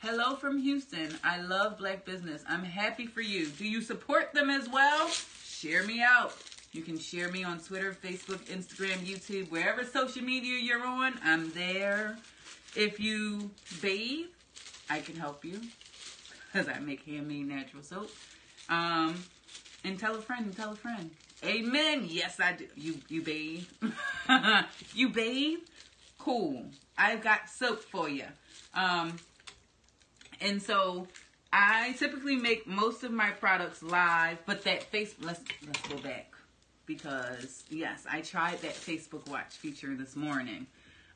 Hello from Houston. I love black business. I'm happy for you. Do you support them as well? Share me out. You can share me on Twitter, Facebook, Instagram, YouTube, wherever social media you're on, I'm there. If you bathe, I can help you because I make handmade natural soap. And tell a friend and tell a friend. Amen. Yes, I do. You bathe? You bathe? Cool. I've got soap for you. And so I typically make most of my products live, but that let's go back because yes, I tried that Facebook Watch feature this morning.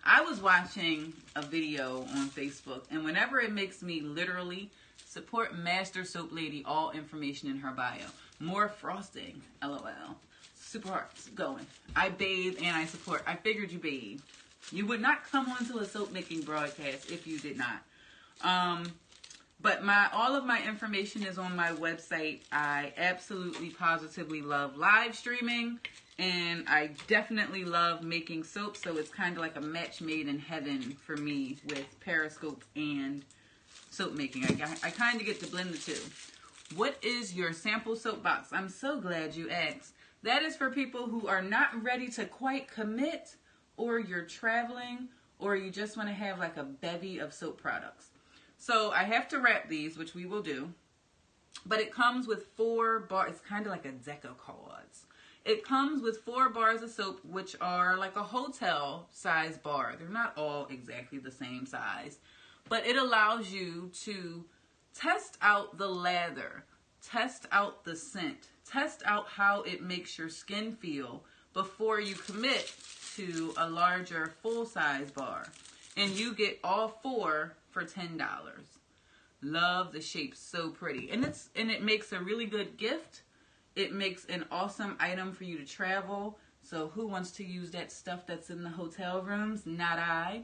I was watching a video on Facebook, and whenever it makes me literally support Master Soap Lady, all information in her bio. More frosting, LOL. Super hearts going. I bathe and I support. I figured you bathe. You would not come onto a soap making broadcast if you did not. But all of my information is on my website. I absolutely positively love live streaming, and I definitely love making soap, so it's kind of like a match made in heaven for me with Periscope and soap making. I kind of get to blend the two. What is your sample soap box? I'm so glad you asked. That is for people who are not ready to quite commit, or you're traveling, or you just want to have like a bevy of soap products. So I have to wrap these, which we will do. But it comes with 4 bars. It's kind of like a deck of cards. It comes with 4 bars of soap, which are like a hotel size bar. They're not all exactly the same size. But it allows you to test out the lather, test out the scent, test out how it makes your skin feel before you commit to a larger full-size bar. And you get all 4 for $10. Love the shape, so pretty. And it makes a really good gift. It makes an awesome item for you to travel. So who wants to use that stuff that's in the hotel rooms? Not I.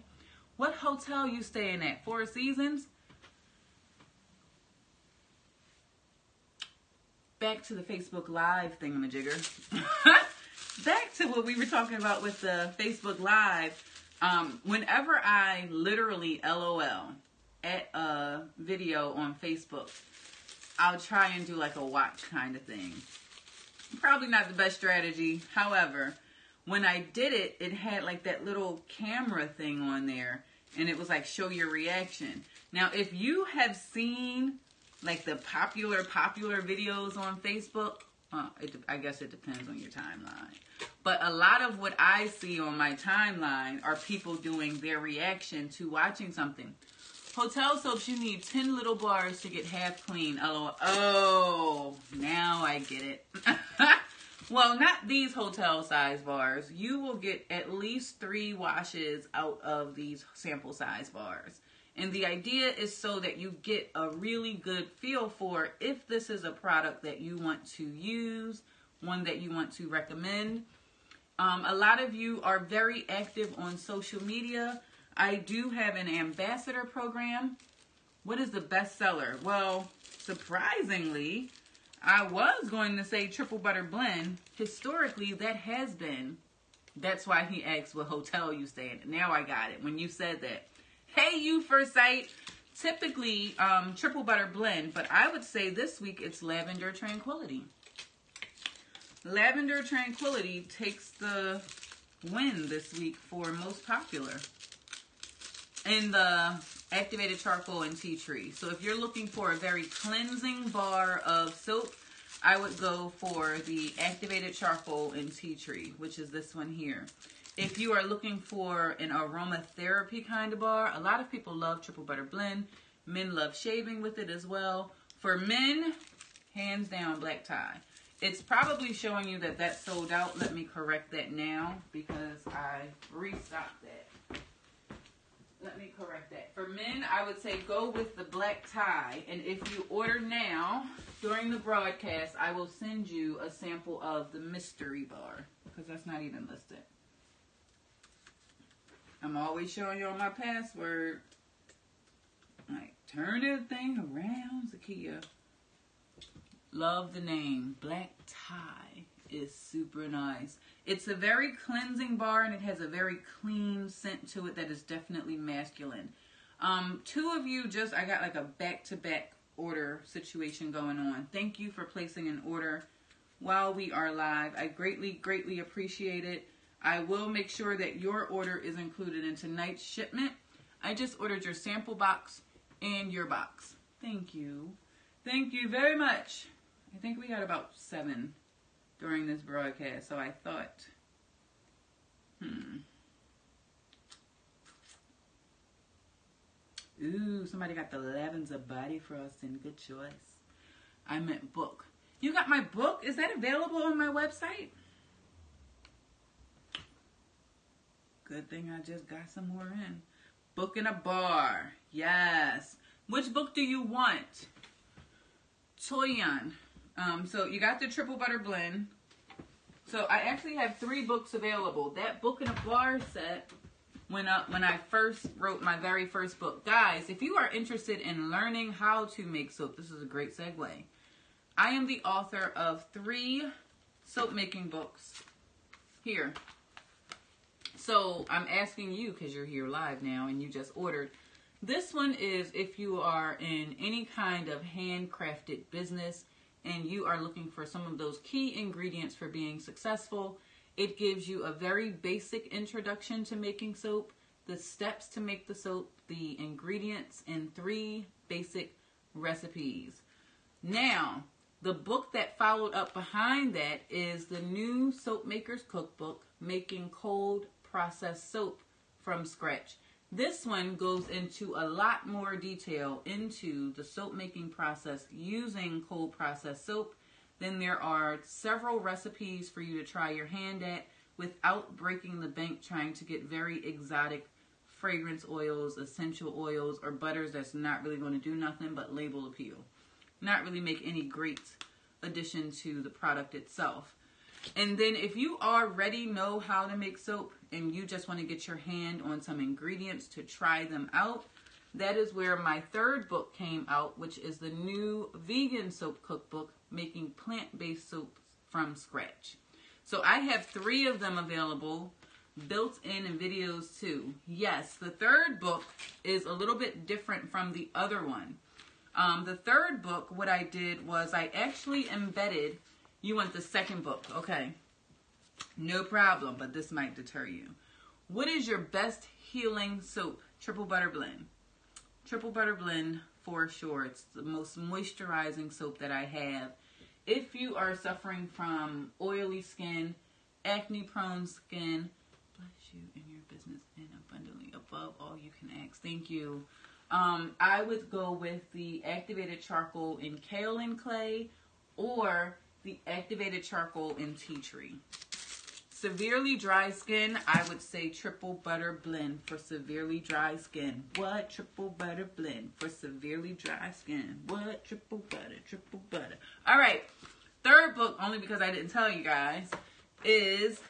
What hotel you staying at? 4 Seasons? Back to the Facebook Live thingamajigger. Back to what we were talking about with the Facebook Live. Whenever I literally LOL at a video on Facebook, I'll try and do like a watch kind of thing. Probably not the best strategy. However, when I did it, it had like that little camera thing on there, and it was like show your reaction. Now, if you have seen like the popular videos on Facebook, I guess it depends on your timeline. But a lot of what I see on my timeline are people doing their reaction to watching something. Hotel soaps, you need 10 little bars to get half clean. Oh, now I get it. Well, not these hotel size bars. You will get at least 3 washes out of these sample size bars. And the idea is so that you get a really good feel for if this is a product that you want to use, one that you want to recommend. A lot of you are very active on social media. I do have an ambassador program. What is the bestseller? Well, surprisingly, I was going to say triple butter blend. Historically, that has been. That's why he asked what hotel you stay in. Now I got it when you said that. Hey, you first sight. Typically, triple butter blend, but I would say this week it's Lavender Tranquility. Lavender Tranquility takes the win this week for most popular in the activated charcoal and tea tree. So if you're looking for a very cleansing bar of soap, I would go for the activated charcoal and tea tree, which is this one here. If you are looking for an aromatherapy kind of bar, a lot of people love triple butter blend. Men love shaving with it as well. For men, hands down, black tie. It's probably showing you that that's sold out. Let me correct that now because I restocked that. Let me correct that. For men, I would say go with the black tie. And if you order now, during the broadcast, I will send you a sample of the mystery bar because that's not even listed. I'm always showing you all my password. Like, turn that thing around, Zakia. Love the name. Black tie is super nice. It's a very cleansing bar, and it has a very clean scent to it that is definitely masculine. Two of you I got like a back-to-back order situation going on. Thank you for placing an order while we are live. I greatly appreciate it. I will make sure that your order is included in tonight's shipment. I just ordered your sample box and your box. Thank you. Thank you very much. I think we got about 7 during this broadcast, so I thought, Ooh, somebody got the Lavender Body Frosting. Good choice. I meant book. You got my book? Is that available on my website? Good thing I just got some more in. Book in a Bar. Yes. Which book do you want? Toyon. So you got the Triple Butter Blend. So I actually have 3 books available. That Book in a Bar set went up when I first wrote my very first book. Guys, if you are interested in learning how to make soap, this is a great segue. I am the author of 3 soap making books here. So I'm asking you, because you're here live now and you just ordered. This one is if you are in any kind of handcrafted business and you are looking for some of those key ingredients for being successful. It gives you a very basic introduction to making soap, the steps to make the soap, the ingredients, and 3 basic recipes. Now, the book that followed up behind that is the new Soap Makers Cookbook, Making Cold Processed Soap from Scratch. This one goes into a lot more detail into the soap making process using cold processed soap. Then there are several recipes for you to try your hand at without breaking the bank trying to get very exotic fragrance oils, essential oils, or butters that's not really going to do nothing but label appeal. Not really make any great addition to the product itself. And then if you already know how to make soap and you just want to get your hand on some ingredients to try them out, that is where my 3rd book came out, which is the new vegan soap cookbook, Making Plant-Based Soaps from Scratch. So I have 3 of them available, built in videos too. Yes, the 3rd book is a little bit different from the other one. The 3rd book, what I did was I actually embedded, you want the 2nd book, okay. No problem, but this might deter you. What is your best healing soap? Triple Butter Blend. Triple Butter Blend for sure. It's the most moisturizing soap that I have. If you are suffering from oily skin, acne prone skin, bless you in your business and abundantly above all you can ask. Thank you. I would go with the activated charcoal in kaolin clay or the activated charcoal in tea tree. Severely dry skin, I would say Triple Butter Blend for severely dry skin. What? Triple Butter Blend for severely dry skin. What? Triple butter. All right. 3rd book, only because I didn't tell you guys, is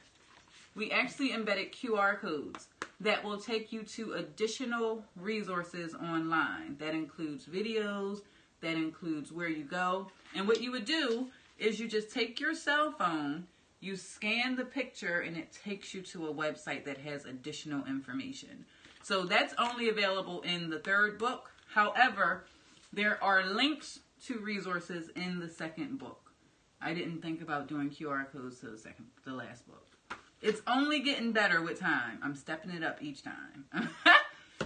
we actually embedded QR codes that will take you to additional resources online. That includes videos, that includes where you go. And what you would do is you just take your cell phone, you scan the picture, and it takes you to a website that has additional information. So that's only available in the 3rd book. However, there are links to resources in the 2nd book. I didn't think about doing QR codes to the last book. It's only getting better with time. I'm stepping it up each time.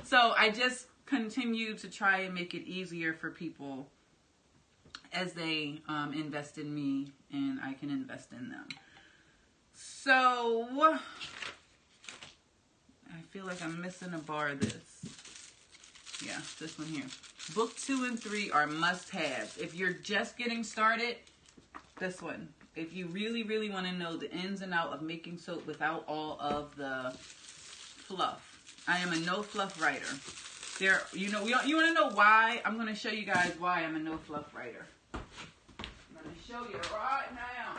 So I just continue to try and make it easier for people as they invest in me and I can invest in them. So I feel like I'm missing a bar of this. Yeah, this one here. Book 2 and 3 are must-haves. If you're just getting started, this one. If you really want to know the ins and outs of making soap without all of the fluff. I am a no fluff writer. You want to know why? I'm going to show you guys why I'm a no fluff writer. I'm going to show you right now.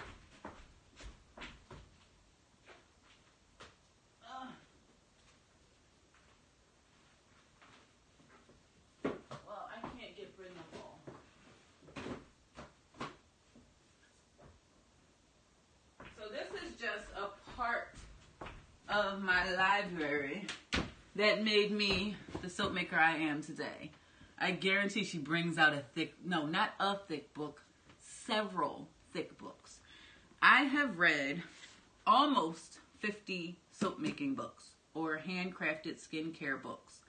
Well, I can't get rid of them all. So this is just a part of my library that made me the soap maker I am today. I guarantee she brings out a thick, no, not a thick book, several thick books. I have read almost 50 soap making books or handcrafted skincare books.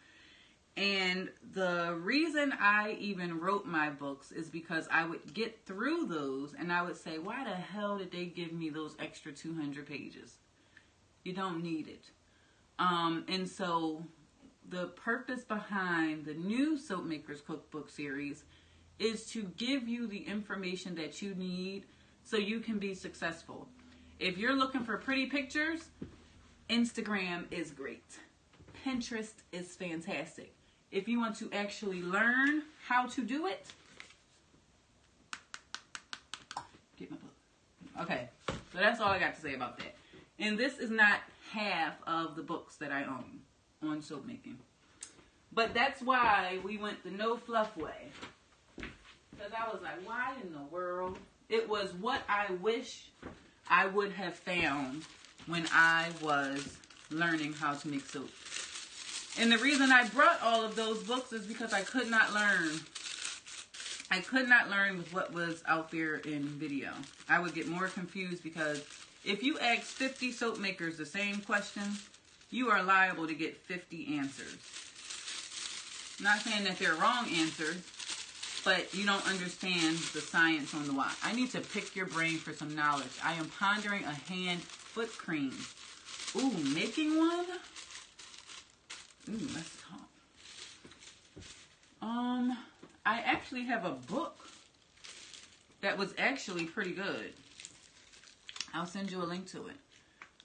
And the reason I even wrote my books is because I would get through those and I would say, why the hell did they give me those extra 200 pages? You don't need it. And so the purpose behind the new Soap Makers Cookbook series is to give you the information that you need so you can be successful. If you're looking for pretty pictures, Instagram is great. Pinterest is fantastic. If you want to actually learn how to do it, get my book. Okay, so that's all I got to say about that. And this is not half of the books that I own on soap making. But that's why we went the no fluff way. Because I was like, why in the world? It was what I wish I would have found when I was learning how to make soap. And the reason I brought all of those books is because I could not learn. I could not learn with what was out there in video. I would get more confused because if you ask 50 soap makers the same question, you are liable to get 50 answers. Not saying that they're wrong answers, but you don't understand the science on the why. I need to pick your brain for some knowledge. I am pondering a hand foot cream. Ooh, making one? Ooh, let's talk. I actually have a book that was actually pretty good. I'll send you a link to it.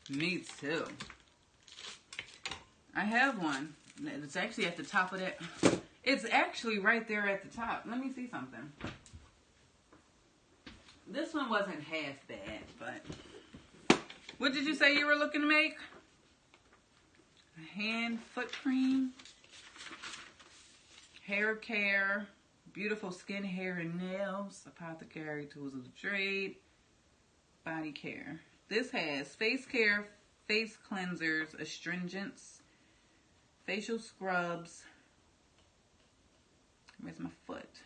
Me too. I have one. It's actually at the top of that. It's actually right there at the top. Let me see something. This one wasn't half bad, but... What did you say you were looking to make? A hand foot cream. Hair care. Beautiful skin, hair, and nails. Apothecary tools of the trade. Body care. This has face care, face cleansers, astringents, facial scrubs. Where's my foot?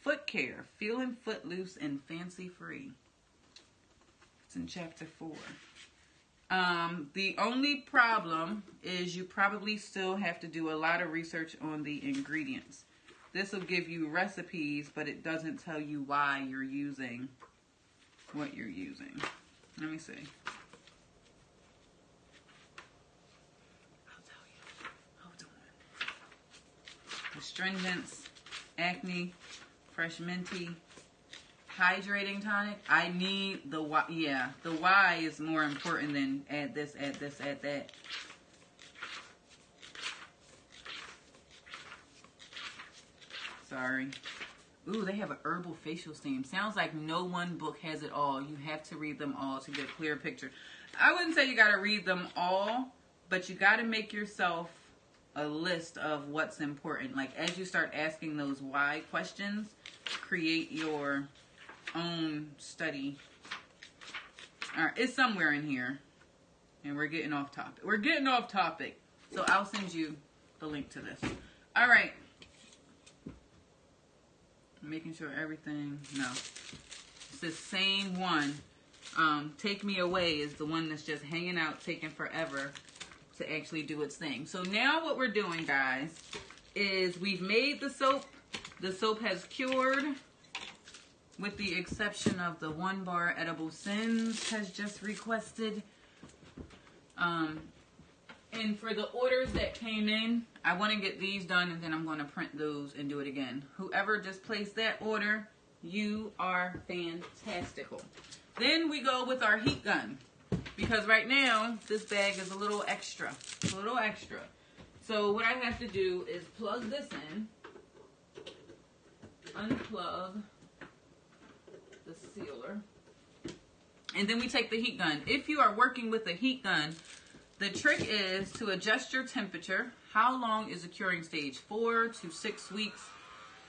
Foot care, feeling footloose and fancy free. It's in chapter 4. The only problem is you probably still have to do a lot of research on the ingredients. This will give you recipes, but it doesn't tell you why you're using what you're using. Let me see. I'll tell you. Hold on. Astringents, acne, fresh minty, hydrating tonic. I need the why. Yeah, the why is more important than add this, add this, add that. Sorry. Ooh, they have an herbal facial steam. Sounds like no one book has it all. You have to read them all to get a clear picture. I wouldn't say you got to read them all, but you got to make yourself a list of what's important. Like, as you start asking those why questions, create your own study. All right, it's somewhere in here. And we're getting off topic. We're getting off topic. So I'll send you the link to this. All right. Making sure everything, no. It's the same one. Take Me Away is the one that's just hanging out, taking forever to actually do its thing. So now what we're doing, guys, is we've made the soap. The soap has cured, with the exception of the 1 bar Edible Sins has just requested. And for the orders that came in, I want to get these done and then I'm going to print those and do it again. Whoever just placed that order, you are fantastical. Then we go with our heat gun. Because right now, this bag is a little extra. A little extra. So what I have to do is plug this in. Unplug the sealer. And then we take the heat gun. If you are working with a heat gun, the trick is to adjust your temperature. How long is the curing stage? 4 to 6 weeks.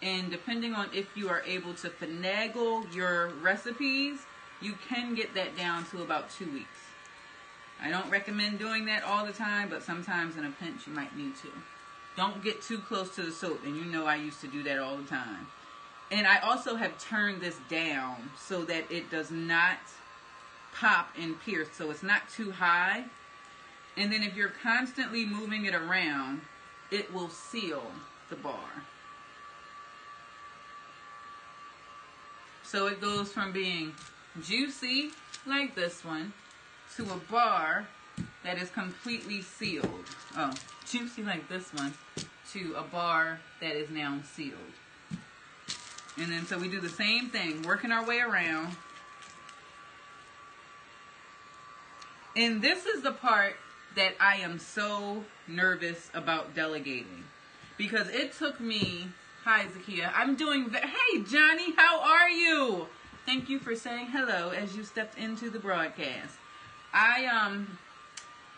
And depending on if you are able to finagle your recipes, you can get that down to about 2 weeks. I don't recommend doing that all the time, but sometimes in a pinch you might need to. Don't get too close to the soap, and you know I used to do that all the time. And I also have turned this down so that it does not pop and pierce, so it's not too high. And then if you're constantly moving it around, it will seal the bar. So it goes from being juicy, like this one, to a bar that is completely sealed. Oh, juicy like this one, to a bar that is now sealed. And then so we do the same thing, working our way around. And this is the part that I am so nervous about delegating. Because it took me, hi Zakia, I'm doing, hey Johnny, how are you? Thank you for saying hello as you stepped into the broadcast.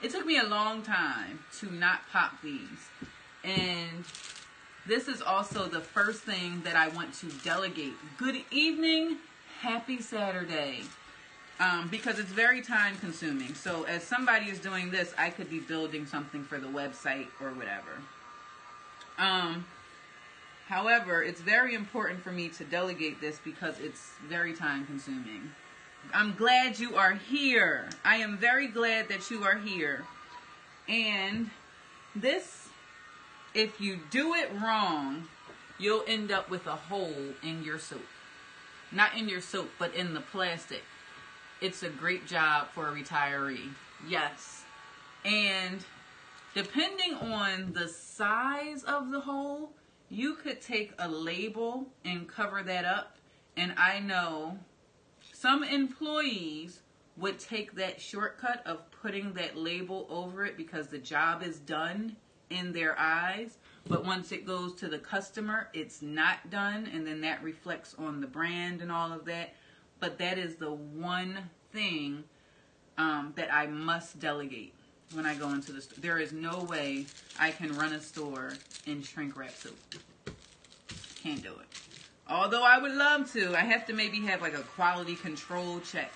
It took me a long time to not pop these. And this is also the first thing that I want to delegate. Good evening, happy Saturday. Because it's very time consuming. So as somebody is doing this, I could be building something for the website or whatever. However, it's very important for me to delegate this because it's very time consuming. I'm glad you are here. I am very glad that you are here. And this, if you do it wrong, you'll end up with a hole in your soap. Not in your soap, but in the plastic. It's a great job for a retiree. Yes. And depending on the size of the hole, you could take a label and cover that up. And I know some employees would take that shortcut of putting that label over it because the job is done in their eyes. But once it goes to the customer, it's not done. And then that reflects on the brand and all of that. But that is the one thing that I must delegate when I go into the store. There is no way I can run a store in shrink wrap soap. Can't do it. Although I would love to. I have to maybe have like a quality control check.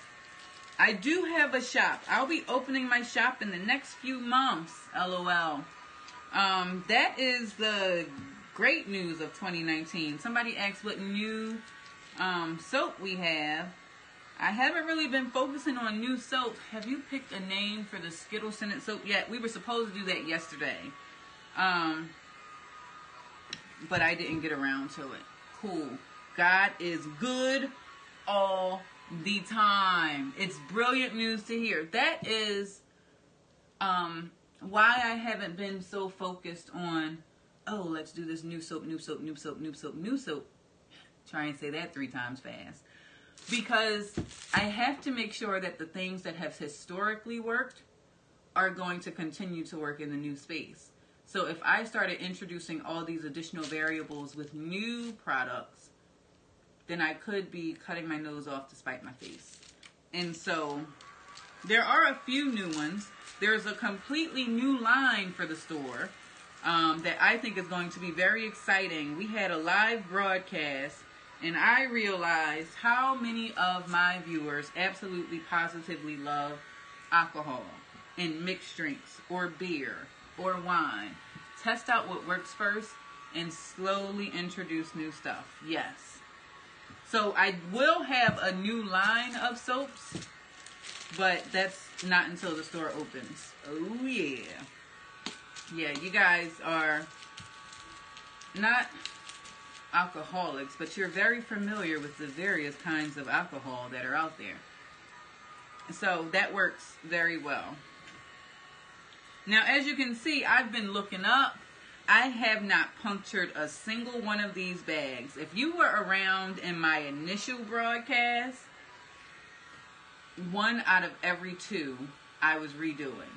I do have a shop. I'll be opening my shop in the next few months. LOL. That is the great news of 2019. Somebody asked what new soap we have. I haven't really been focusing on new soap. Have you picked a name for the Skittle scented soap yet? We were supposed to do that yesterday. But I didn't get around to it. Cool. God is good all the time. It's brilliant news to hear. That is why I haven't been so focused on, oh, let's do this new soap, new soap, new soap, new soap, new soap. Try and say that 3 times fast. Because I have to make sure that the things that have historically worked are going to continue to work in the new space. So if I started introducing all these additional variables with new products, then I could be cutting my nose off to spite my face. And so there are a few new ones. There's a completely new line for the store that I think is going to be very exciting. We had a live broadcast, and I realized how many of my viewers absolutely positively love alcohol in mixed drinks or beer or wine. Test out what works first and slowly introduce new stuff. Yes. So I will have a new line of soaps, but that's not until the store opens. Oh yeah. Yeah, you guys are not alcoholics, but you're very familiar with the various kinds of alcohol that are out there. So that works very well. Now, as you can see, I've been looking up. I have not punctured a single one of these bags. If you were around in my initial broadcast, 1 out of every 2 I was redoing.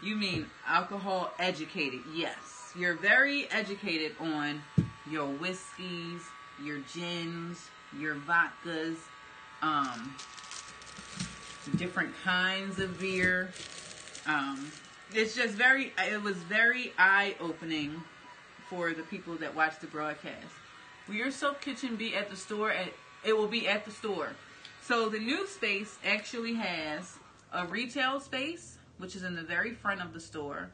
You mean alcohol educated? Yes. You're very educated on your whiskeys, your gins, your vodkas, different kinds of beer. It's just it was very eye-opening for the people that watch the broadcast. Will your soap kitchen be at the store? It will be at the store. So the new space actually has a retail space which is in the very front of the store.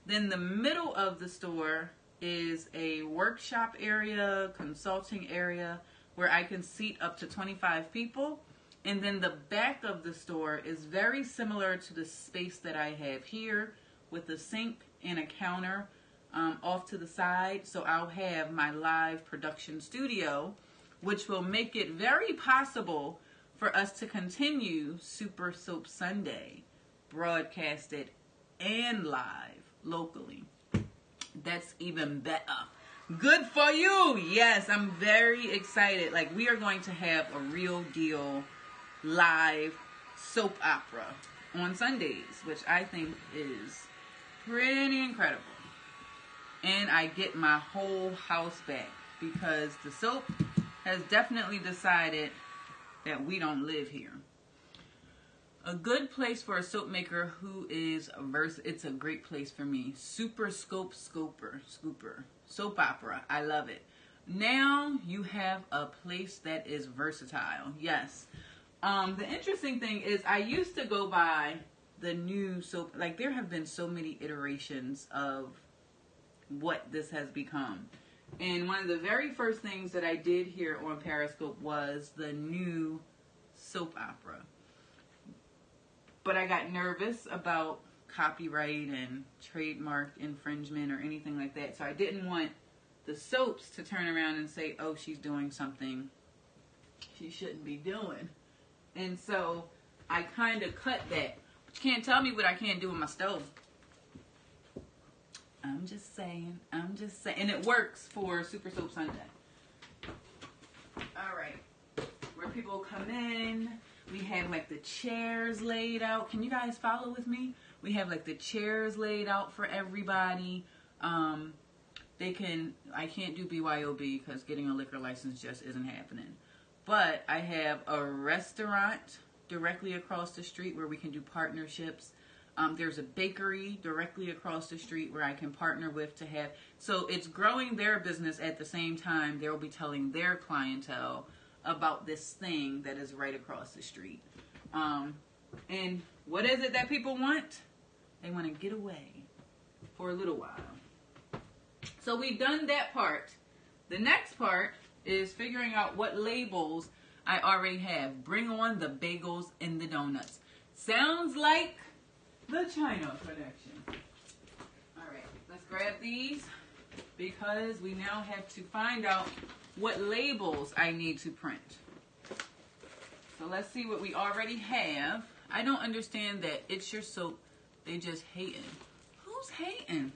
Then the middle of the store is a workshop area, consulting area, where I can seat up to 25 people. And then the back of the store is very similar to the space that I have here, with a sink and a counter off to the side. So I'll have my live production studio, which will make it very possible for us to continue Super Soap Sunday, broadcasted and live locally. That's even better. Good for you. Yes, I'm very excited. Like, we are going to have a real deal live soap opera on Sundays, which I think is pretty incredible. And I get my whole house back, because the soap has definitely decided that we don't live here. A good place for a soap maker who is it's a great place for me. Super Scooper. Soap opera. I love it. Now you have a place that is versatile. Yes. The interesting thing is, I used to go by the new soap. Like, there have been so many iterations of what this has become. And one of the very first things that I did here on Periscope was the new soap opera. But I got nervous about copyright and trademark infringement or anything like that. So I didn't want the soaps to turn around and say, oh, she's doing something she shouldn't be doing. And so I kind of cut that. But you can't tell me what I can't do with my stove. I'm just saying. And it works for Super Soap Sunday. All right. Where people come in. We have like the chairs laid out. Can you guys follow with me? We have like the chairs laid out for everybody. I can't do BYOB because getting a liquor license just isn't happening. But I have a restaurant directly across the street where we can do partnerships. There's a bakery directly across the street where I can partner with to have. So it's growing their business at the same time. They'll be telling their clientele about this thing that is right across the street. And what is it that people want? They want to get away for a little while. So we've done that part. The next part is figuring out what labels I already have. Bring on the bagels and the donuts. Sounds like the China Connection. All right, let's grab these, because we now have to find out what labels I need to print. So let's see what we already have. I don't understand that It's Your Soap, they just hating. Who's hating?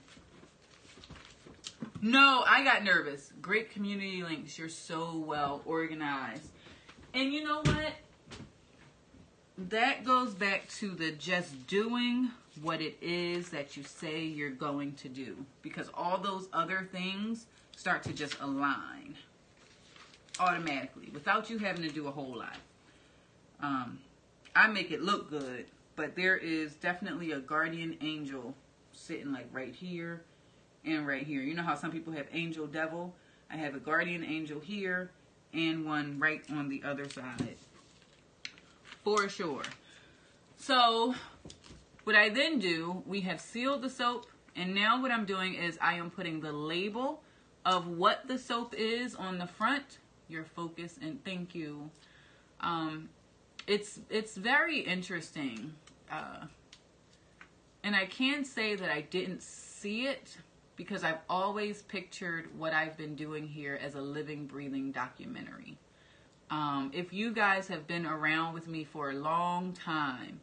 No, I got nervous. Great community links. You're so well organized. And you know what? That goes back to the just doing what it is that you say you're going to do. Because all those other things start to just align automatically without you having to do a whole lot. I make it look good, but there is definitely a guardian angel sitting like right here and right here. You know how some people have angel devil? I have a guardian angel here and one right on the other side. For sure. So what I then do, we have sealed the soap, and now what I'm doing is I am putting the label of what the soap is on the front. Your focus, and thank you. It's very interesting. And I can say that I didn't see it, because I've always pictured what I've been doing here as a living, breathing documentary. If you guys have been around with me for a long time,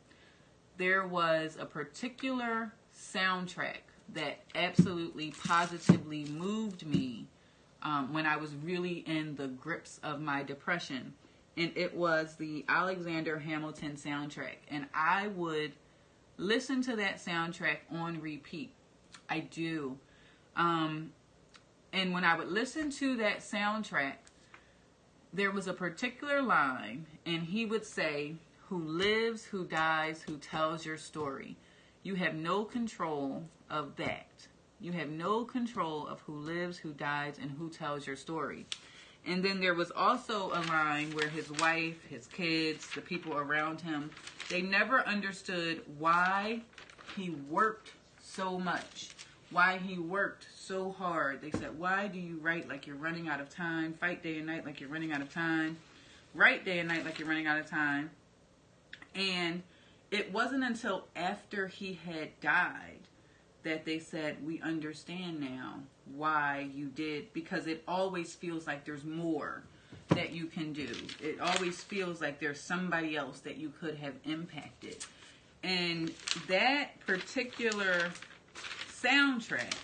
there was a particular soundtrack that absolutely, positively moved me when I was really in the grips of my depression. And it was the Alexander Hamilton soundtrack. And I would listen to that soundtrack on repeat. I do. And when I would listen to that soundtrack, there was a particular line, and he would say, who lives, who dies, who tells your story. You have no control of that. You have no control of who lives, who dies, and who tells your story. And then there was also a line where his wife, his kids, the people around him, they never understood why he worked so much, why he worked so hard. They said, why do you write like you're running out of time? Fight day and night like you're running out of time. Write day and night like you're running out of time. And it wasn't until after he had died that they said, we understand now why you did, because it always feels like there's more that you can do. It always feels like there's somebody else that you could have impacted. And that particular soundtrack,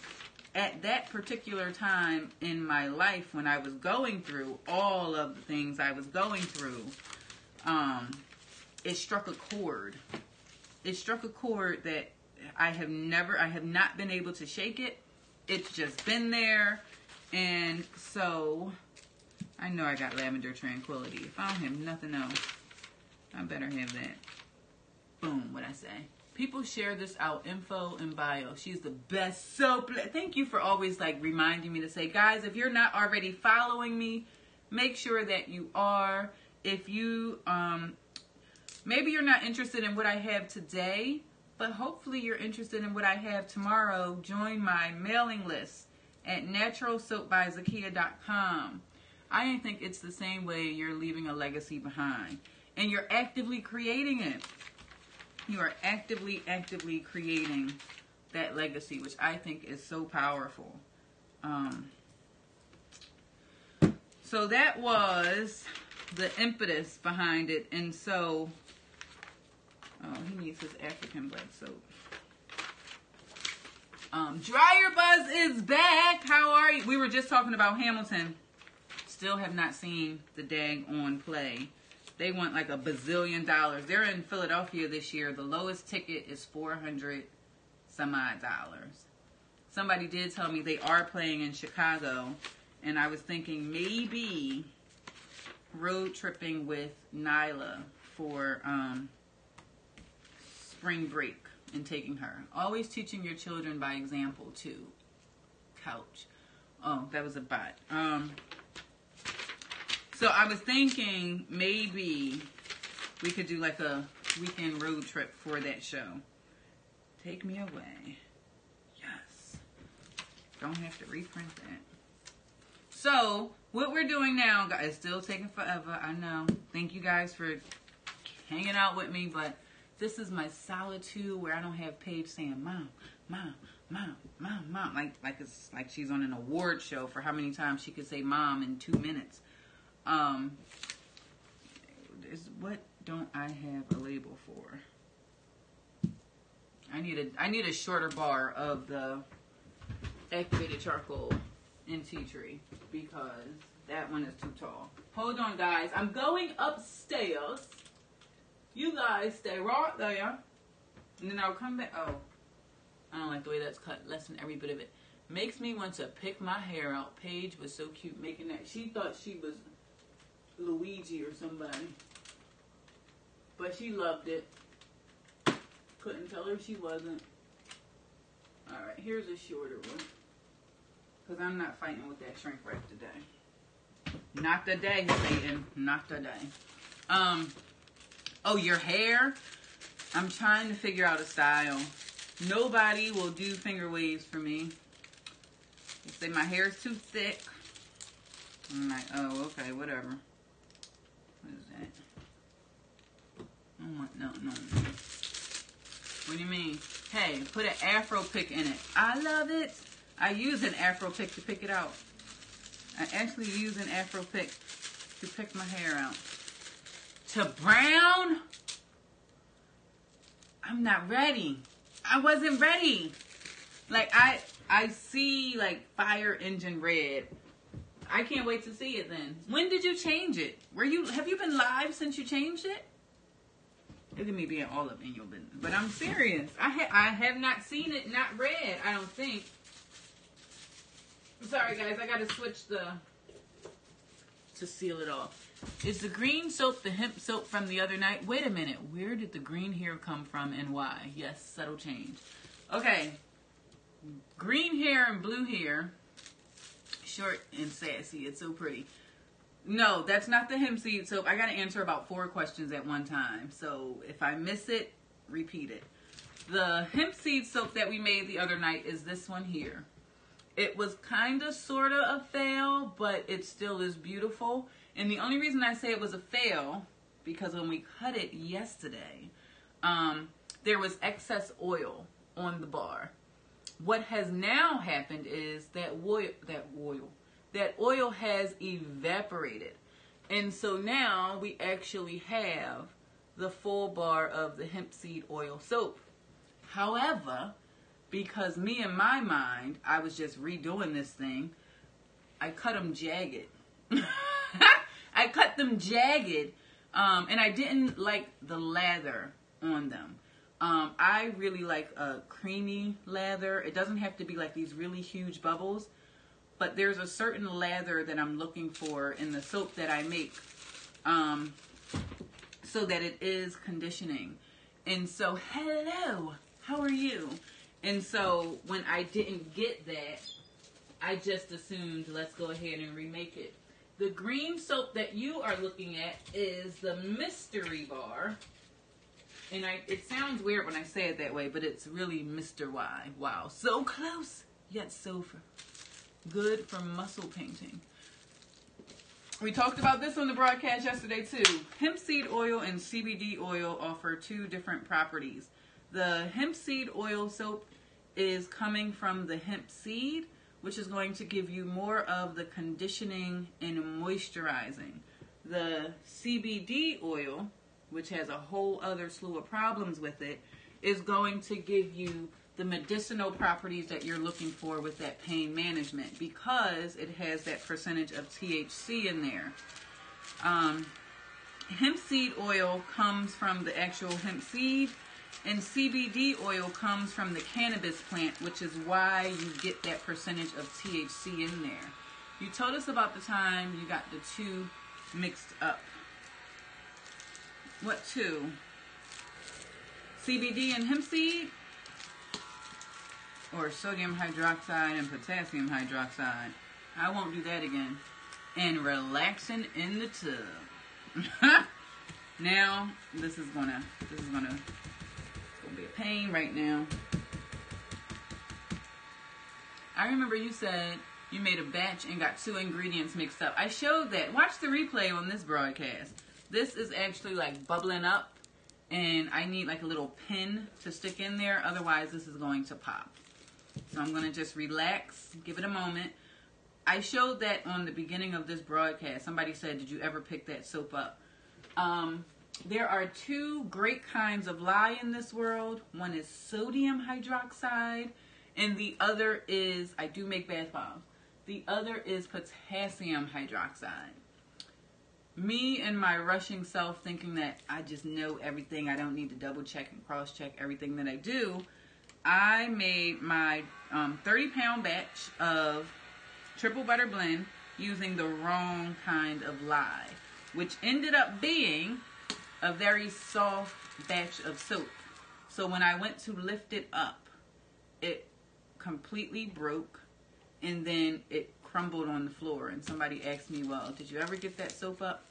at that particular time in my life when I was going through all of the things I was going through, it struck a chord. It struck a chord that I have not been able to shake it. It's just been there. And so, I know I got Lavender Tranquility. If I don't have nothing else, I better have that. Boom, what I say. People share this out, info and bio. She's the best soap. Thank you for always like reminding me to say, guys, if you're not already following me, make sure that you are. If you, maybe you're not interested in what I have today, but hopefully you're interested in what I have tomorrow. Join my mailing list at naturalsoapbyzakia.com. I think it's the same way you're leaving a legacy behind. And you're actively creating it. You are actively creating that legacy, which I think is so powerful. So that was the impetus behind it. And so, oh, he needs his African black soap. Dryer Buzz is back. How are you? We were just talking about Hamilton. Still have not seen the daggone play. They want like $1 bazillion. They're in Philadelphia this year. The lowest ticket is $400 some odd. Somebody did tell me they are playing in Chicago, and I was thinking maybe road tripping with Nyla for spring break and taking her. Always teaching your children by example too. Couch. Oh, that was a bot. So I was thinking maybe we could do like a weekend road trip for that show. Take me away. Yes. Don't have to reprint that. So what we're doing now, guys, it's still taking forever. I know. Thank you guys for hanging out with me, but this is my solitude where I don't have Paige saying, Mom, Mom, Mom, Mom, Mom. Like it's like she's on an award show for how many times she could say Mom in 2 minutes. What don't I have a label for? I need a shorter bar of the activated charcoal in tea tree because that one is too tall. Hold on, guys. I'm going upstairs. You guys stay right there. And then I'll come back. Oh, I don't like the way that's cut. Less than every bit of it. Makes me want to pick my hair out. Paige was so cute making that. She thought she was Luigi or somebody. But she loved it. Couldn't tell her she wasn't. Alright, here's a shorter one. Because I'm not fighting with that shrink wrap today. Not today, Satan. Not today. Oh, your hair? I'm trying to figure out a style. Nobody will do finger waves for me. They say my hair is too thick. I'm like, oh, okay, whatever. What is that? Oh, no. What do you mean? Hey, put an Afro pick in it. I love it. I use an Afro pick to pick it out. I actually use an Afro pick to pick my hair out. To brown? I'm not ready. I wasn't ready. Like, I see, like, fire engine red. I can't wait to see it then. When did you change it? Have you been live since you changed it? Look at me being all up in your business. But I'm serious. I have not seen it not red, I don't think. I'm sorry, guys. I got to switch to seal it off. Is the green soap the hemp soap from the other night? Wait a minute. Where did the green hair come from and why? Yes, subtle change. Okay. Green hair and blue hair. Short and sassy. It's so pretty. No, that's not the hemp seed soap. I got to answer about 4 questions at one time. So if I miss it, repeat it. The hemp seed soap that we made the other night is this one here. It was kind of sort of a fail, but it still is beautiful. And the only reason I say it was a fail, because when we cut it yesterday, there was excess oil on the bar. What has now happened is that oil has evaporated. And so now we actually have the full bar of the hemp seed oil soap. However, because me in my mind, I was just redoing this thing, I cut them jagged. I cut them jagged, and I didn't like the lather on them. I really like a creamy lather. It doesn't have to be like these really huge bubbles, but there's a certain lather that I'm looking for in the soap that I make, so that it is conditioning. And so, hello, how are you? And so when I didn't get that, I just assumed, let's go ahead and remake it. The green soap that you are looking at is the Mystery Bar. And it sounds weird when I say it that way, but it's really Mr. Y. Wow, so close, yet so good for muscle painting. We talked about this on the broadcast yesterday too. Hemp seed oil and CBD oil offer two different properties. The hemp seed oil soap is coming from the hemp seed, which is going to give you more of the conditioning and moisturizing. The CBD oil, which has a whole other slew of problems with it, is going to give you the medicinal properties that you're looking for with that pain management, because it has that percentage of THC in there. Hemp seed oil comes from the actual hemp seed, and CBD oil comes from the cannabis plant, which is why you get that percentage of THC in there. You told us about the time you got the two mixed up. What two? CBD and hemp seed? Or sodium hydroxide and potassium hydroxide? I won't do that again. And relaxing in the tub. Now, this is gonna be a pain right now. I remember you said you made a batch and got two ingredients mixed up. I showed that. Watch the replay on this broadcast. This is actually like bubbling up, and I need like a little pin to stick in there. Otherwise, this is going to pop. So I'm going to just relax, give it a moment. I showed that on the beginning of this broadcast. Somebody said, did you ever pick that soap up? There are two great kinds of lye in this world. One is sodium hydroxide, and the other is, I do make bath bombs, the other is potassium hydroxide. Me and my rushing self thinking that I just know everything, I don't need to double check and cross check everything that I do, I made my 30-pound batch of triple butter blend using the wrong kind of lye, which ended up being a very soft batch of soap. So when I went to lift it up, it completely broke, and then it crumbled on the floor. And somebody asked me, well, did you ever get that soap up?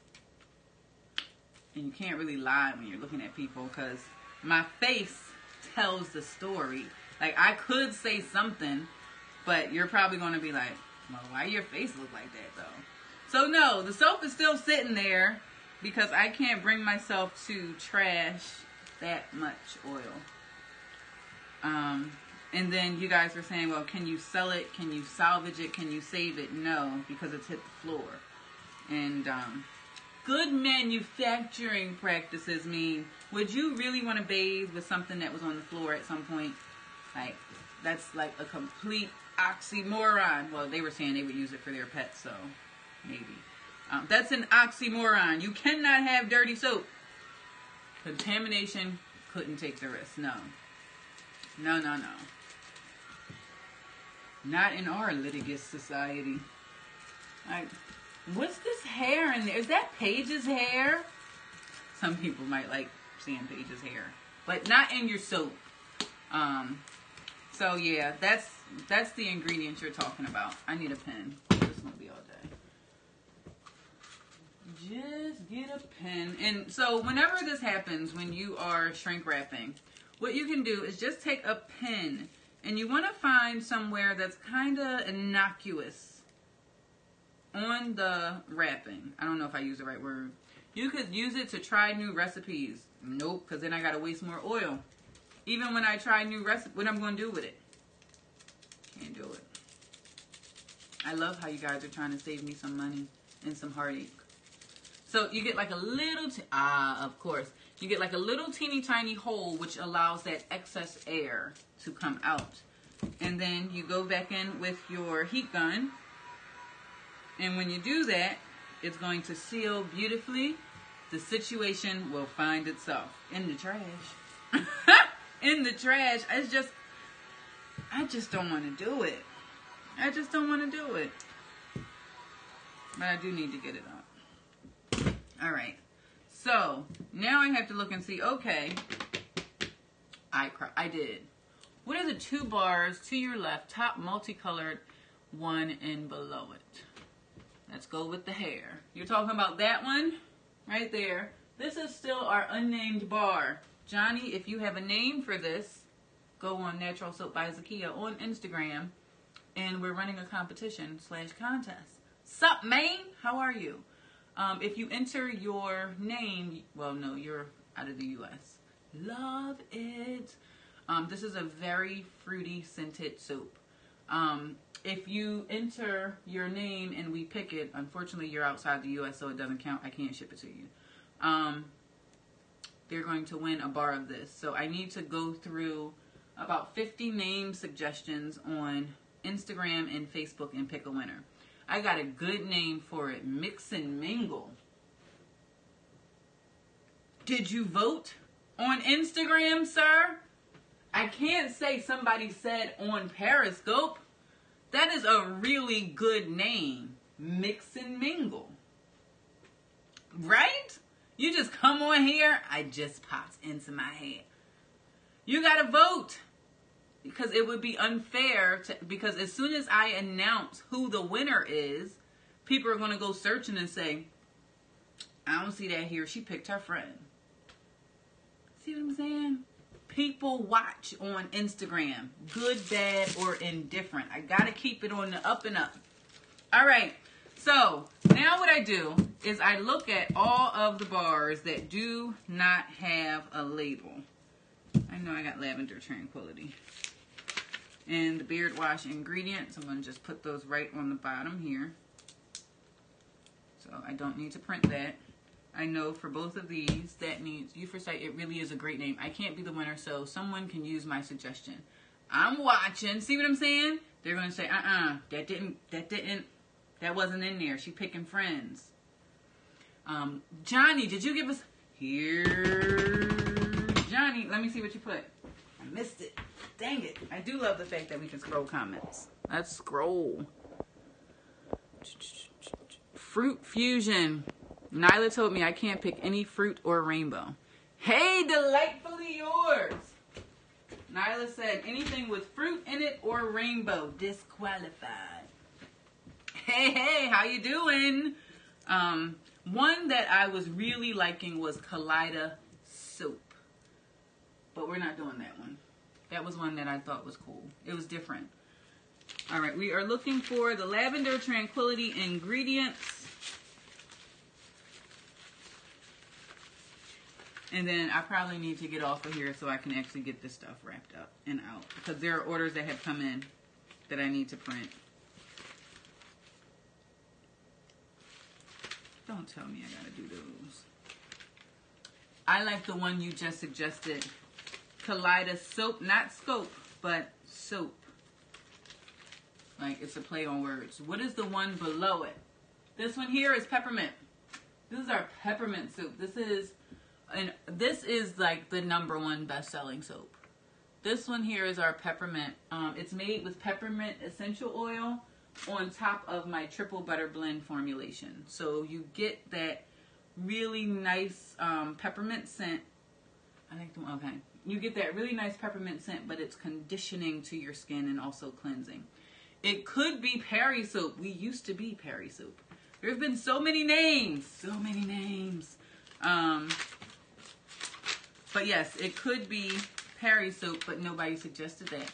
And you can't really lie when you're looking at people, because my face tells the story. Like, I could say something, but you're probably going to be like, well, why your face look like that though? So no, the soap is still sitting there because I can't bring myself to trash that much oil. And then you guys were saying, well, can you sell it? Can you salvage it? Can you save it? No, because it's hit the floor. And good manufacturing practices mean, would you really want to bathe with something that was on the floor at some point? Like, that's like a complete oxymoron. Well, they were saying they would use it for their pets, so maybe. That's an oxymoron. You cannot have dirty soap. Contamination couldn't take the risk. No. No, no, no. Not in our litigious society. Like, what's this hair in there? Is that Paige's hair? Some people might like seeing Paige's hair, but not in your soap. So yeah, that's the ingredients you're talking about. I need a pen. This won't be all day. Just get a pen. And so whenever this happens, when you are shrink wrapping, what you can do is just take a pen and you want to find somewhere that's kind of innocuous on the wrapping. I don't know if I use the right word. You could use it to try new recipes. Nope, because then I got to waste more oil. Even when I try new recipes, what I'm going to do with it? Can't do it. I love how you guys are trying to save me some money and some heartache. So you get like a little, of course, you get like a little teeny tiny hole which allows that excess air to come out. And then you go back in with your heat gun. And when you do that, it's going to seal beautifully. The situation will find itself in the trash. In the trash. I just don't want to do it. I just don't want to do it. But I do need to get it up. All right, so now I have to look and see, okay, I did. What are the 2 bars to your left, top multicolored, one and below it? Let's go with the hair. You're talking about that one right there. This is still our unnamed bar. Johnny, if you have a name for this, go on Natural Soap by Zakia on Instagram, and we're running a competition / contest. Sup, man? How are you? If you enter your name, well, no, you're out of the U.S. Love it. This is a very fruity scented soap. If you enter your name and we pick it, unfortunately, you're outside the U.S., so it doesn't count. I can't ship it to you. They're going to win a bar of this. So I need to go through about 50 name suggestions on Instagram and Facebook and pick a winner. I got a good name for it. Mix and Mingle. Did you vote on Instagram, sir? I can't say somebody said on Periscope. That is a really good name. Mix and Mingle. Right? You just come on here. I just popped into my head. You got to vote. Because it would be unfair because as soon as I announce who the winner is, people are going to go searching and say, I don't see that here. She picked her friend. See what I'm saying? People watch on Instagram. Good, bad, or indifferent. I got to keep it on the up and up. All right. So now what I do is I look at all of the bars that do not have a label. I know I got Lavender Tranquility. And the beard wash ingredients, I'm going to just put those right on the bottom here. So I don't need to print that. I know for both of these, that needs, You for Sight, it really is a great name. I can't be the winner, so someone can use my suggestion. I'm watching. See what I'm saying? They're going to say, that wasn't in there. She picking friends. Johnny, did you give us, here, Johnny, let me see what you put. I missed it. Dang it. I do love the fact that we can scroll comments. Let's scroll. Fruit Fusion. Nyla told me I can't pick any fruit or rainbow. Hey, delightfully yours. Nyla said anything with fruit in it or rainbow, disqualified. Hey, how you doing? One that I was really liking was Kaleido Soap. But we're not doing that one. That was one that I thought was cool. It was different. All right, we are looking for the Lavender Tranquility ingredients. And then I probably need to get off of here so I can actually get this stuff wrapped up and out. Because there are orders that have come in that I need to print. Don't tell me I gotta do those. I like the one you just suggested. Kaleido Soap, not scope, but soap. Like it's a play on words. What is the one below it? This one here is peppermint. This is our peppermint soap. This is like the #1 best-selling soap. This one here is our peppermint. It's made with peppermint essential oil on top of my triple butter blend formulation. So you get that really nice peppermint scent. I think okay. You get that really nice peppermint scent, but it's conditioning to your skin and also cleansing. It could be Perry soap. We used to be Perry soap. There's been so many names. So many names. But yes, it could be Perry soap, but nobody suggested that.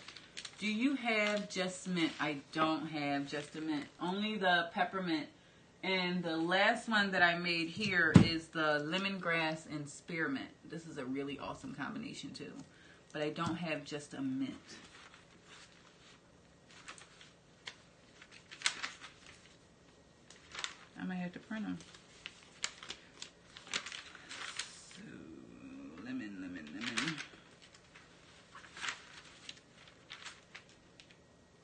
Do you have just mint? I don't have just a mint. Only the peppermint. And the last one that I made here is the lemongrass and spearmint. This is a really awesome combination too. But I don't have just a mint. I might have to print them. So, lemon.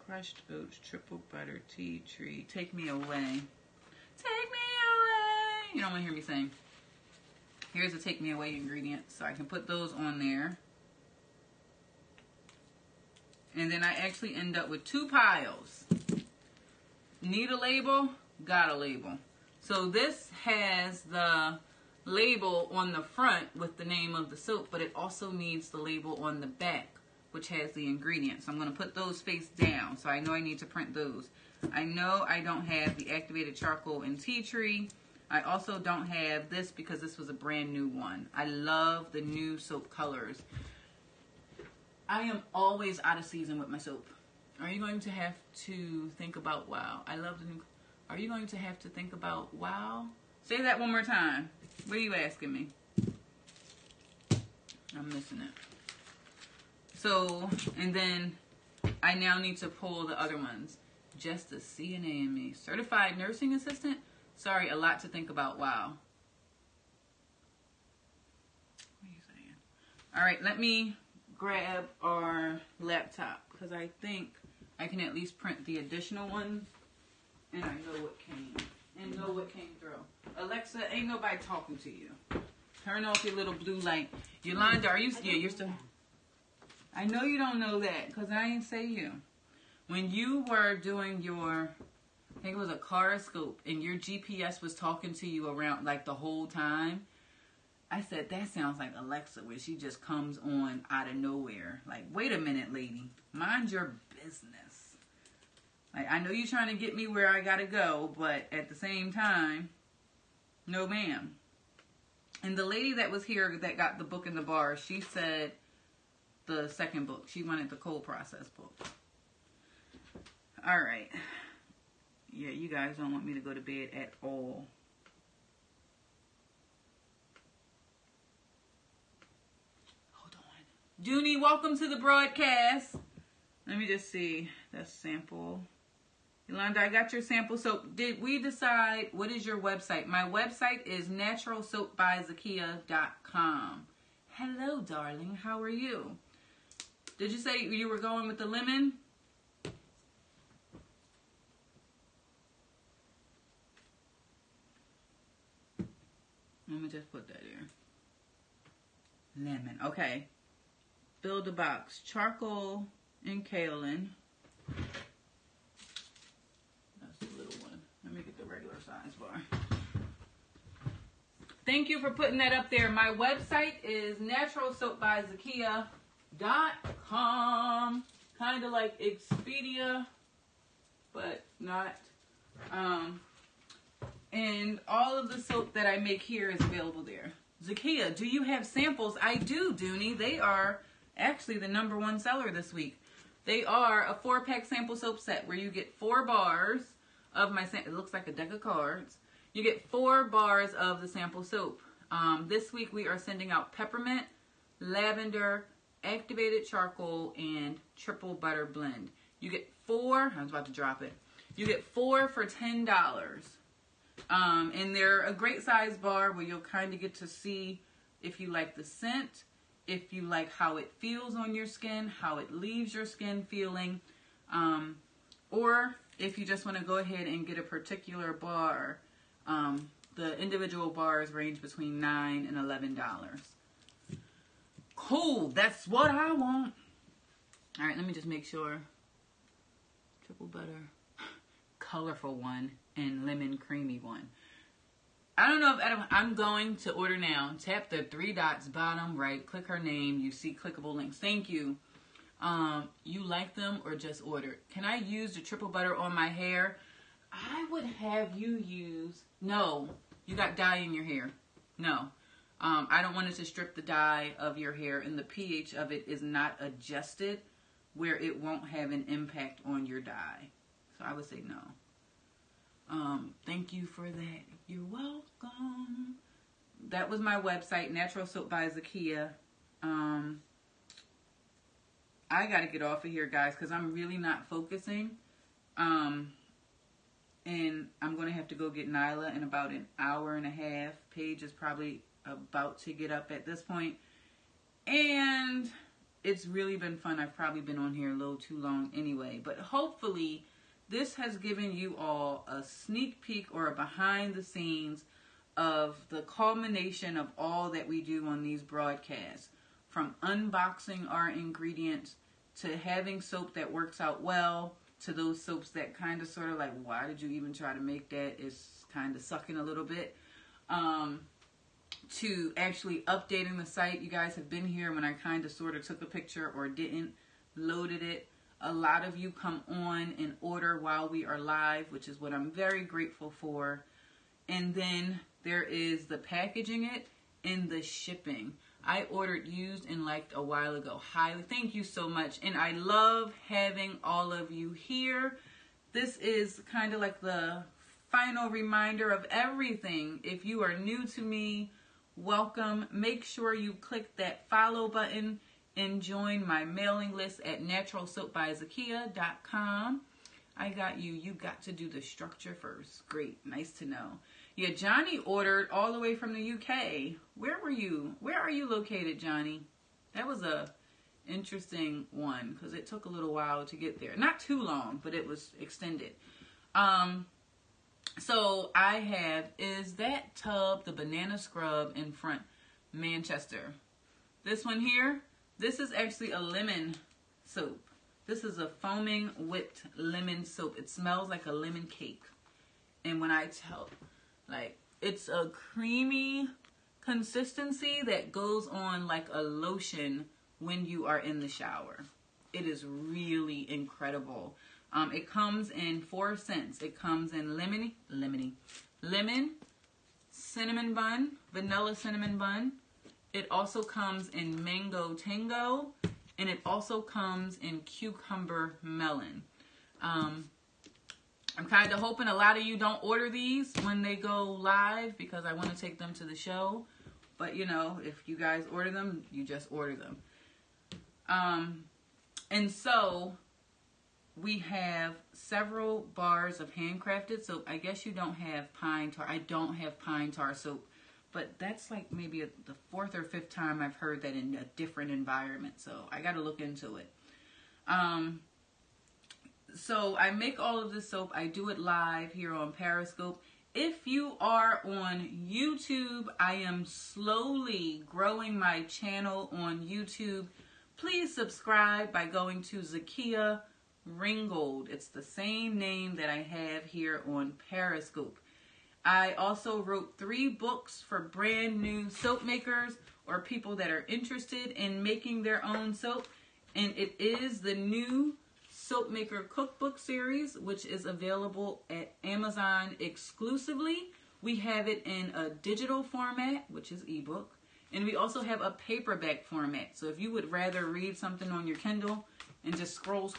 Crushed oats, triple butter, tea tree. Take me away. Take me away. You don't want to hear me sing. Here's the take me away ingredients. So I can put those on there. And then I actually end up with 2 piles. Need a label? Got a label. So this has the label on the front with the name of the soap, but it also needs the label on the back, which has the ingredients. So I'm going to put those face down, so I know I need to print those. I know I don't have the activated charcoal and tea tree. I also don't have this because this was a brand new one. I love the new soap colors. I am always out of season with my soap. Are you going to have to think about wow? I love the new. Are you going to have to think about wow? Say that one more time. What are you asking me? I'm missing it. So, and then I now need to pull the other ones. Just a CNA in me. Certified nursing assistant? Sorry, a lot to think about. Wow. What are you saying? All right, let me grab our laptop because I think I can at least print the additional ones and I know what came and know what came through. Alexa, ain't nobody talking to you. Turn off your little blue light. Yolanda, are you? Yeah, you're still. I know you don't know that because I ain't say you. When you were doing your, I think it was a Caroscope, and your GPS was talking to you around like the whole time, I said, that sounds like Alexa, where she just comes on out of nowhere. Like, wait a minute, lady. Mind your business. Like, I know you're trying to get me where I gotta go, but at the same time, no ma'am. And the lady that was here that got the book in the bar, she said the second book. She wanted the cold process book. All right. Yeah, you guys don't want me to go to bed at all. Hold on. Dooney, welcome to the broadcast. Let me just see. That's sample. Yolanda, I got your sample soap. Did we decide what is your website? My website is naturalsoapbyzakia.com. Hello, darling. How are you? Did you say you were going with the lemon? Let me just put that here. Lemon. Okay. Build a box. Charcoal and kaolin. That's the little one. Let me get the regular size bar. Thank you for putting that up there. My website is naturalsoapbyzakia.com. Kind of like Expedia, but not. And all of the soap that I make here is available there. Zakia, do you have samples? I do, Dooney. They are actually the #1 seller this week. They are a 4-pack sample soap set where you get 4 bars of my sample. It looks like a deck of cards. You get 4 bars of the sample soap. This week we are sending out peppermint, lavender, activated charcoal, and triple butter blend. You get 4. I was about to drop it. You get 4 for $10. And they're a great size bar where you'll kind of get to see if you like the scent, if you like how it feels on your skin, how it leaves your skin feeling, or if you just want to go ahead and get a particular bar. The individual bars range between $9 and $11. Cool, that's what I want. All right, let me just make sure. Triple butter, colorful one, and lemon creamy one. I don't know if I'm going to order now. Tap the 3 dots bottom right, click her name. You see clickable links. Thank you. You like them or just order? Can I use the triple butter on my hair? I would have you use, no, you got dye in your hair. No. I don't want it to strip the dye of your hair, and the pH of it is not adjusted where it won't have an impact on your dye. So I would say no. Thank you for that. You're welcome. That was my website, Natural Soap by Zakia. I got to get off of here, guys, because I'm really not focusing. And I'm going to have to go get Nyla in about an hour and a half. Paige is probably about to get up at this point. And it's really been fun. I've probably been on here a little too long anyway. But hopefully this has given you all a sneak peek or a behind the scenes of the culmination of all that we do on these broadcasts. From unboxing our ingredients to having soap that works out well, to those soaps that kind of sort of like, why did you even try to make that? It's kind of sucking a little bit. To actually updating the site. You guys have been here when I kind of sort of took a picture or didn't, loaded it. A lot of you come on and order while we are live, which is what I'm very grateful for. And then there is the packaging it and the shipping. I ordered used and liked a while ago. Highly, thank you so much. And I love having all of you here. This is kind of like the final reminder of everything. If you are new to me, welcome. Make sure you click that follow button and join my mailing list at naturalsoapbyzakia.com. I got you. You got to do the structure first. Great. Nice to know. Yeah, Johnny ordered all the way from the UK. Where were you? Where are you located, Johnny? That was a interesting one because it took a little while to get there. Not too long, but it was extended. So I have, is that tub the banana scrub in front, Manchester? This one here, this is actually a lemon soap. This is a foaming whipped lemon soap. It smells like a lemon cake. And when I tell, like, it's a creamy consistency that goes on like a lotion when you are in the shower. It is really incredible. It comes in 4 scents. It comes in lemon, cinnamon bun, vanilla cinnamon bun. It also comes in mango tango, and it also comes in cucumber melon. I'm kind of hoping a lot of you don't order these when they go live because I want to take them to the show. But, you know, if you guys order them, you just order them. And so we have several bars of handcrafted soap. I guess you don't have pine tar. I don't have pine tar soap. But that's like maybe the 4th or 5th time I've heard that in a different environment. So I got to look into it. So I make all of this soap. I do it live here on Periscope. If you are on YouTube, I am slowly growing my channel on YouTube. Please subscribe by going to Zakia Ringgold. It's the same name that I have here on Periscope. I also wrote 3 books for brand new soap makers or people that are interested in making their own soap. And it is the new Soap Maker Cookbook series, which is available at Amazon exclusively. We have it in a digital format, which is ebook. And we also have a paperback format. So if you would rather read something on your Kindle and just scroll,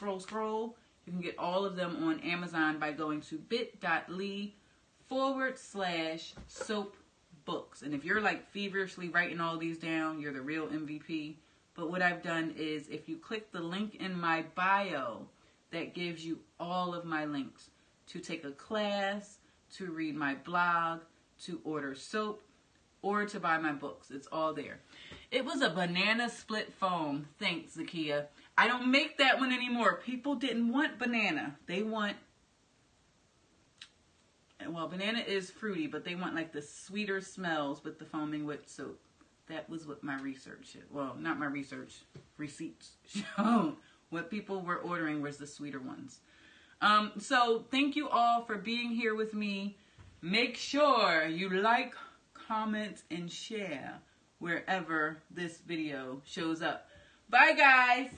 you can get all of them on Amazon by going to bit.ly/soapbooks. And if you're like feverishly writing all these down, you're the real MVP. But what I've done is if you click the link in my bio, that gives you all of my links to take a class, to read my blog, to order soap, or to buy my books. It's all there. It was a banana split foam. Thanks, Zakia. I don't make that one anymore. People didn't want banana. They want, well, banana is fruity, but they want like the sweeter smells with the foaming whipped soap. That was what my research, well, not my research, receipts showed. What people were ordering was the sweeter ones. So thank you all for being here with me. Make sure you like, comment, and share wherever this video shows up. Bye, guys.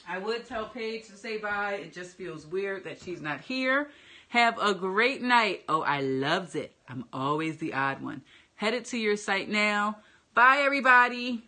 I would tell Paige to say bye. It just feels weird that she's not here. Have a great night. Oh, I loves it. I'm always the odd one. Head it to your site now. Bye, everybody.